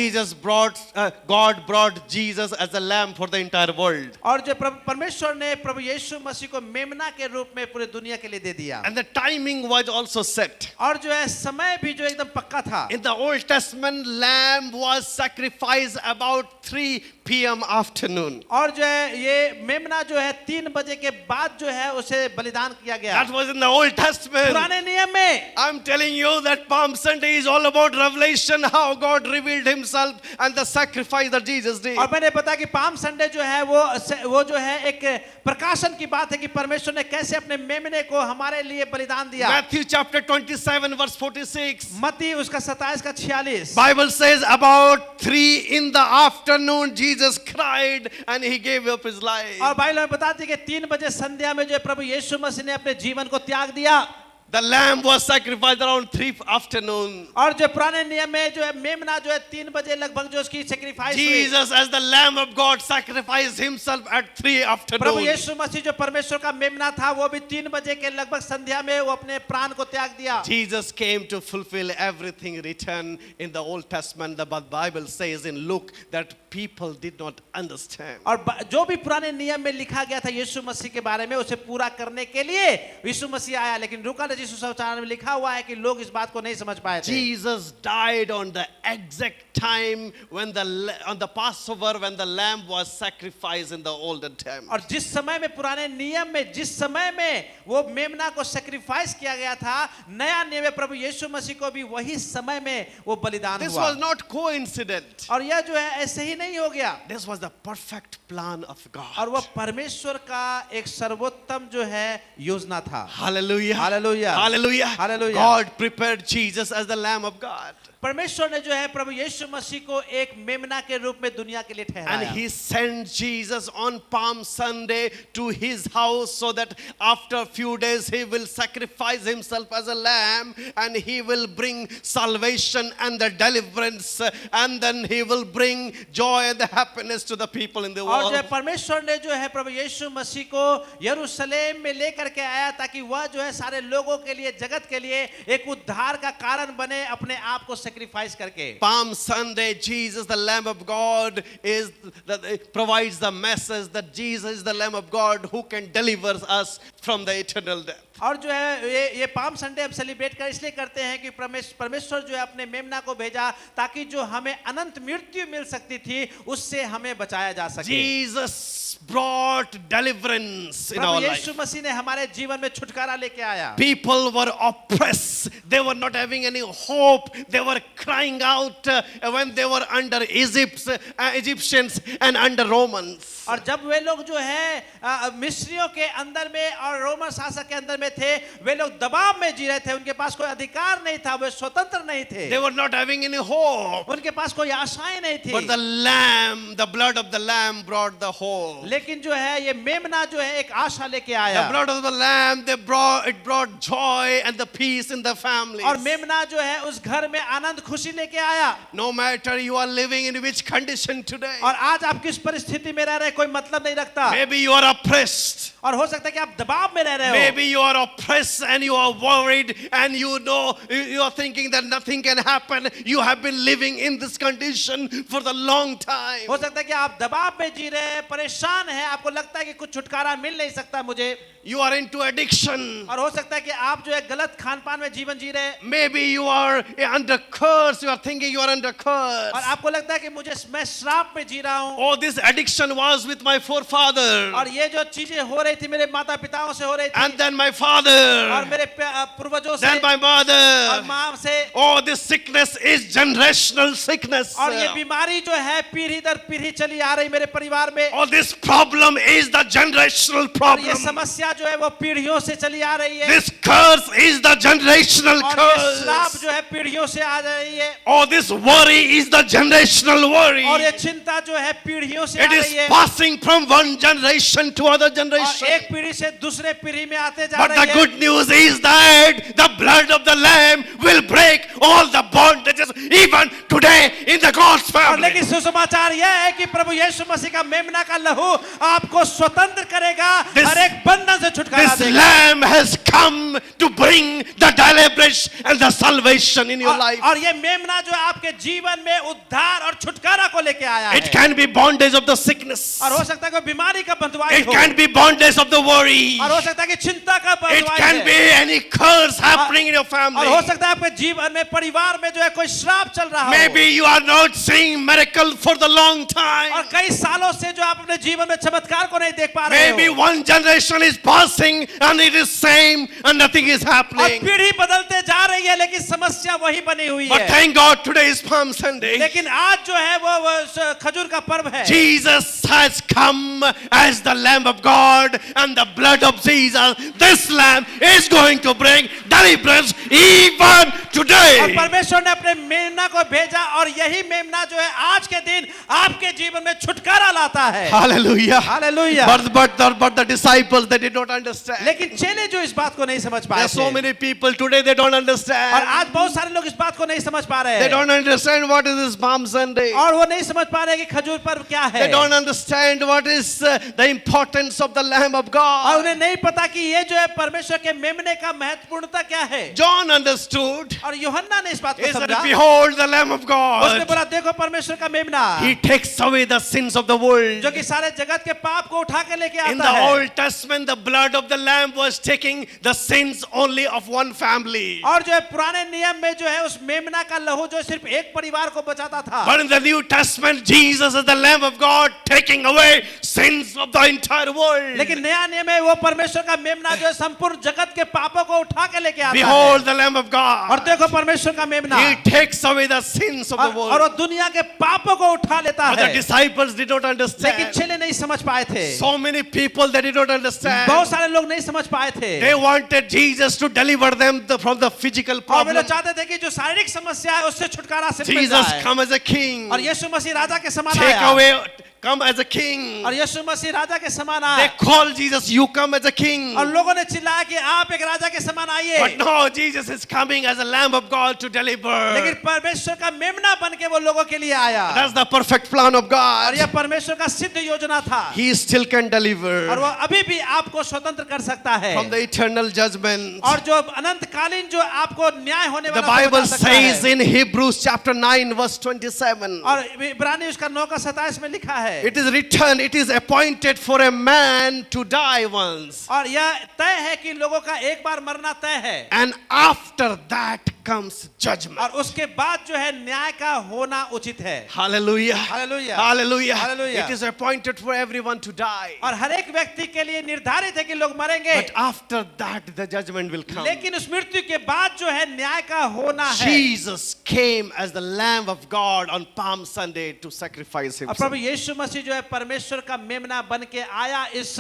God brought Jesus as a lamb for the entire world. और जो परमेश्वर ने प्रभु यीशु मसीह को मेमना के रूप में पूरे दुनिया के लिए दे दिया। And the timing was also set. और जो है समय भी जो एकदम पक्का था। In the Old Testament, lamb was sacrificed about 3 p.m. afternoon. और जो है ये मेमना जो है 3 बजे के बाद जो है उसे बलिदान किया गया। That was in the Old Testament. पुराने नियम में I'm telling telling you that Palm Sunday is all about revelation, how God revealed himself and the sacrifice that Jesus did. और मैंने बताया कि पाम संडे जो है वो जो है एक प्रकाशन की बात है कि परमेश्वर ने कैसे अपने मेमने को हमारे लिए बलिदान दिया। Matthew chapter 27 verse 46. मत्ती उसका 27 का 46। Bible says about 3 in the afternoon Jesus cried and he gave up his life. और बाइबल में बताती है कि 3 बजे संध्या में जो प्रभु यीशु मसीह ने अपने जीवन को त्याग दिया। The lamb was sacrificed around 3 afternoon. और जो पुराने नियम में जो है मेमना जो है 3 बजे लगभग जो उसकी सेक्रीफाइस हुई। Jesus as the lamb of God sacrificed himself at 3 Prabhu afternoon. यीशु मसीह जो परमेश्वर का मेमना था वो भी 3 बजे के लगभग संध्या में वो अपने प्राण को त्याग दिया। Jesus came to fulfill everything written in the Old Testament. The Bible says in Luke that people did not understand. और जो भी पुराने नियम में लिखा गया था यीशु मसीह के बारे में उसे पूरा करने के लिए यीशु मसीह आया, लेकिन लूका रचित सुसमाचार में लिखा हुआ है कि लोग इस बात को नहीं समझ पाए थे। Jesus died on the exact time when on the Passover when the lamb was sacrificed in the olden time. और जिस समय में पुराने नियम में जिस समय में वो मेमना को सैक्रिफाइस किया गया था, नया नियम में प्रभु यीशु मसीह को भी वही समय में वो बलिदान This हुआ। was not coincident. और यह जो है ऐसे ही नहीं हो गया। This was the perfect plan of God. और वह परमेश्वर का एक सर्वोत्तम जो है योजना था। Hallelujah. Hallelujah. Hallelujah. Hallelujah. God prepared Jesus as the Lamb of God. परमेश्वर ने जो है प्रभु यीशु मसीह को एक मेमना के रूप में दुनिया के लिए And ठहराया। he sent Jesus on Palm Sunday to his house so that after a few days he will sacrifice himself as a lamb and he will bring salvation and the deliverance and then he will bring joy and the happiness to the people in the और जो world. है परमेश्वर ने जो है प्रभु यीशु मसीह को यरूशलेम में लेकर के आया ताकि वह जो है सारे लोगों के लिए जगत के लिए एक उद्धार का कारण बने अपने आप को sacrifice करके। Palm Sunday, Jesus, the Lamb of God, provides the message that Jesus is the Lamb of God who can deliver us from the eternal death. और जो है ये पाम संडे हम सेलिब्रेट कर इसलिए करते हैं कि परमेश्वर जो है अपने मेमना को भेजा ताकि जो हमें अनंत मृत्यु मिल सकती थी उससे हमें बचाया जा सके। Jesus brought deliverance in our Prabhu life. यीशु मसीह ने हमारे जीवन में छुटकारा लेके आया। People were oppressed. They were not having any hope. They were crying out when they were under Egyptians and under Romans. और जब वे लोग जो है मिस्रियों के अंदर में और रोमन शासक के अंदर में थे, वे लोग दबाव में जी रहे थे, उनके पास कोई अधिकार नहीं था, वे स्वतंत्र नहीं थे, They were not having any hope. उनके पास कोई आशाएं नहीं थी। But the lamb, the blood of the lamb brought the hope. लेकिन जो है ये मेमना जो है एक आशा लेके The आया। blood of the lamb, it brought joy and the peace in the family. और मेमना जो है उस घर में आनंद खुशी लेके आया। No matter you are living in which condition today. और आज आप किस परिस्थिति में रह रहे कोई मतलब नहीं रखता। Maybe you are oppressed. और हो सकता है कि आप दबाव में रह रहे हो। Maybe you are oppressed and you are worried and you know you are thinking that nothing can happen. You have been living in this condition for the long time. हो सकता है कि आप दबाव में जी रहे हैं, परेशान हैं, आपको लगता है कि कुछ छुटकारा मिल नहीं सकता मुझे। You are into addiction. और हो सकता है कि आप जो है गलत खान-पान में जीवन जी रहे हैं। Maybe you are under curse. You are thinking you are under curse. और आपको लगता है कि मैं श्राप में जी रहा हूँ। Oh, this addiction was with my forefather. और ये जो चीजें हो रही थी मेरे माता-पिताओं से हो रही थी। And then my और father. मेरे पूर्वजों से। Then my और mother. माँ से। Oh, this sickness is generational sickness. और ये बीमारी जो है पीढ़ी दर पीढ़ी चली आ रही मेरे परिवार में। Oh, this problem is the generational और ये problem. समस्या जो है वो पीढ़ियों से चली आ रही है। This curse is the generational और ये श्राप curse. जो है पीढ़ियों से आ रही है। Oh, this worry is the generational worry. और ये चिंता जो है पीढ़ियों से आ It is रही है। passing from one generation to other और generation. एक पीढ़ी से दूसरे पीढ़ी में आते जा But रही the है। good news is that the blood of the Lamb will break all the bondages even today in the God's और family. लेकिन सुसमाचार यह है कि प्रभु यीशु मसीह का मेमना का लहू आपको स्वतंत्र करेगा, हर एक बंधन से छुटकारा This देगा। Lamb has come to bring the deliverance and the salvation in your life. और ये मेमना जो है आपके जीवन में उद्धार और छुटकारा को लेके आया It है। can be bondage of the sickness. और हो सकता है कोई बीमारी का बंधुआई It हो। can be bondage of the worry. और हो सकता है कि चिंता का It बुराई can है। be any curse happening in your और हो family. सकता है आपके जीवन में परिवार में जो है कोई श्राप चल रहा हो Maybe you are not seeing miracle for the long और time. कई सालों से जो आप अपने जीवन में चमत्कार को नहीं देख पा रहे Maybe हो one generation is passing and it is same and nothing is और happening. पीढ़ी बदलते जा रही है लेकिन समस्या वही बनी हुई But है। thank God today is Palm Sunday. लेकिन आज जो है वो खजूर का पर्व है। Jesus has come as the Lamb of God, and the blood of Jesus, this Lamb, is going to bring deliverance even और today. परमेश्वर ने अपने मेमना को भेजा और यही मेमना जो है आज के दिन आपके जीवन में छुटकारा लाता है। Hallelujah. Hallelujah. But the disciples, they did not understand. लेकिन चेले जो इस बात को नहीं समझ There पाए are so थे many people today, they don't और understand. आज बहुत सारे लोग इस बात को नहीं समझ पा रहे They हैं don't understand what is this Palm Sunday. और वो नहीं समझ पा रहे कि खजूर पर्व क्या है They don't understand what is the importance of the Lamb of और God. उन्हें नहीं पता कि ये जो है परमेश्वर के मेमने का महत्वपूर्णता क्या है। John understood. और यूहन्ना ने इस बात को He said, समझा। behold the Lamb of उसने God. बोला देखो परमेश्वर का मेमना He takes away the sins of the world. जो कि सारे जगत के पाप को उठा के लेके In आता the है। Old Testament, the blood of the Lamb was taking the sins only of one family. और जो है पुराने नियम में जो है उस मेमना का लहू जो सिर्फ एक परिवार को बचाता था। But in the New Testament, Jesus is the Lamb of God taking away sins of the entire world. लेकिन नया नियम में वो परमेश्वर का मेमना जो है संपूर्ण जगत के पापों को उठा के लेके आता Behold है। the Lamb of और God. देखो परमेश्वर का मेमना He takes away the sins of the और world. वो दुनिया के पापों को उठा लेता But the है। disciples did not लेकिन understand. चेले नहीं समझ पाए थे। So many people they did not understand. बहुत सारे लोग नहीं समझ पाए थे। They wanted Jesus to deliver them from the physical और वे problem. लोग चाहते थे कि जो शारीरिक समस्या है उससे छुटकारा सिर्फ मिल Jesus जाए। come as a king. और यीशु मसीह राजा के समान Take आया। away, come as a king. और यीशु मसीह राजा के समान They आया। call Jesus, you come as a king. और लोगों ने चिल्लाया कि आप एक राजा के समान आइए। But no, Jesus is coming as a Lamb of God to deliver. लेकिन परमेश्वर का मेमना बन के वो लोगों के लिए आया। That's the perfect plan of और God. यह परमेश्वर का सिद्ध योजना था। He still can और deliver वो अभी भी आपको स्वतंत्र कर सकता है। from the eternal judgment. और जो अनंतकालीन जो आपको न्याय होने The वाला Bible बता सकता says है। in Hebrews chapter 9 verse 27. और इब्रानी उसका 9 का 27 में लिखा है। It is written, it is appointed for a man to die once. और यह तय है कि लोगों का एक बार मरना तय है। And after that comes judgment. और उसके बाद जो है न्याय का होना उचित है। Hallelujah. Hallelujah. Hallelujah. Hallelujah. It is appointed for everyone to die. और हर एक व्यक्ति के लिए निर्धारित है कि लोग मरेंगे। But after that, the judgment will come. लेकिन उस मृत्यु के बाद जो है न्याय का होना है। Jesus came as the Lamb of God on Palm Sunday to sacrifice और himself. प्रभु यीशु मसीह जो है परमेश्वर का मेमना बन के आया इस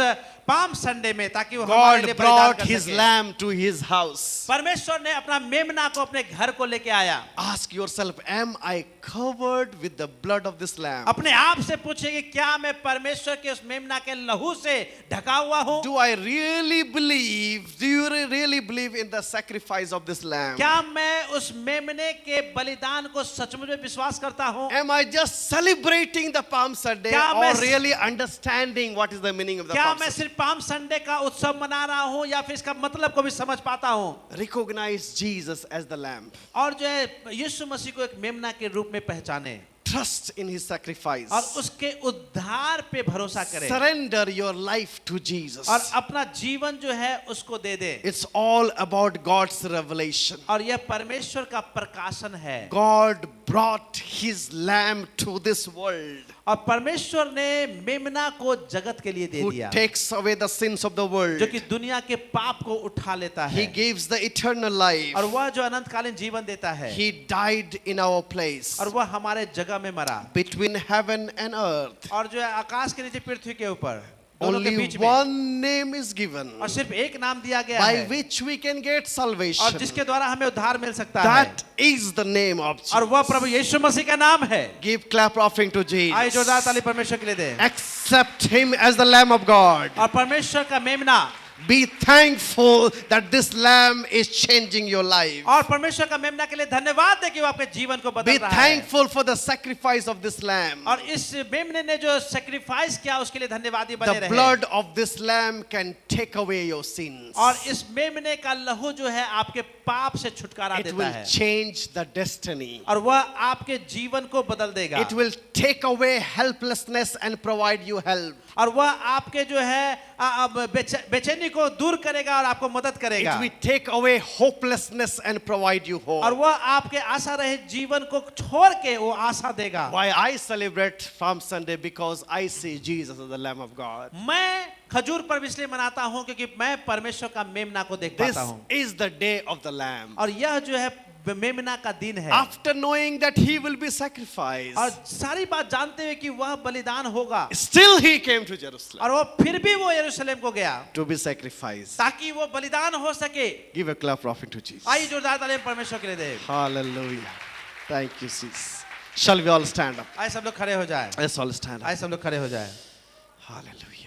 पाम संडे में ताकि वो हमारे God लिए बलिदान brought कर his सके। lamb to his house. परमेश्वर ने अपना मेमना को अपने घर को लेके आया। Ask yourself, am I covered with the blood of this lamb? अपने आप से पूछिए कि क्या मैं परमेश्वर के उस मेमना के लहू से ढका हुआ हूँ? Do I really believe, do you really believe in the sacrifice of this lamb? क्या मैं उस मेमने के बलिदान को सचमुच में विश्वास करता हूँ? Am I just celebrating the Palm Sunday क्या or मैं- really understanding what is the meaning of the क्या Palm मैं Sunday? सिर्फ पाम संडे का उत्सव मना रहा हूँ या फिर इसका मतलब को भी समझ पाता हूँ? Recognize Jesus as the lamb. और जो है यीशु मसीह को एक मेमना के रूप में पहचाने Trust in his sacrifice. और उसके उद्धार पे भरोसा करें Surrender your life to Jesus. और अपना जीवन जो है उसको दे दे। It's all about God's revelation. और यह परमेश्वर का प्रकाशन है। God brought his lamb to this world और परमेश्वर ने मेमना को जगत के लिए दे who दिया takes away the sins of the world. जो कि दुनिया के पाप को उठा लेता He है gives the eternal life. और वह जो अनंतकालीन जीवन देता है He died in our place और वह हमारे जगह में मरा between heaven and earth. और जो है आकाश के नीचे पृथ्वी के ऊपर दोनों के Only बीच में one name is given और सिर्फ एक नाम दिया गया by है which we can get और salvation. जिसके द्वारा हमें उद्धार मिल सकता है That is the name of और वह Jesus. प्रभु यीशु मसीह का नाम है। Give clap offering to आइए Jesus. जोरदार ताली परमेश्वर के लिए दें Accept him as the Lamb of God. और परमेश्वर का मेमना Be thankful that this lamb is changing your life. और परमेश्वर का मेमना के लिए धन्यवाद दे कि वो आपके जीवन को बदल Be रहा है thankful for the sacrifice of this lamb. और इस मेमने ने जो सेक्रीफाइस किया उसके लिए धन्यवादी बने The रहे blood of this lamb can take away your sins. और इस मेमने का लहू जो है आपके पाप से छुटकारा It देता will है change the destiny. और वह आपके जीवन को बदल देगा It will take away helplessness and provide you help. और वह आपके जो है बेचैनी बेचैनी को दूर करेगा और आपको मदद करेगा, It will take away hopelessness and provide you और hope. वह आपके आशा रहित जीवन को छोड़ के वो आशा देगा। Why I celebrate Palm Sunday? Because I see Jesus as the Lamb of God. मैं खजूर पर्व इसलिए मनाता हूँ क्योंकि मैं परमेश्वर का मेमना को देख This पाता हूँ, is the day of the Lamb. और यह जो है मेमना का दिन है। After knowing that he will be sacrificed, और सारी बात जानते हुए कि वह बलिदान होगा, still he came to Jerusalem और वो फिर भी वो यरूशलेम को गया to be sacrificed. ताकि वो बलिदान हो सके। Give a clap offering to Jesus. आइए जोरदार तालियां परमेश्वर के लिए दें। Hallelujah. Thank you, Jesus. Shall we all stand up? आइए सब लोग खड़े हो जाए, Let's all stand up. आइए सब लोग खड़े हो जाए। Hallelujah.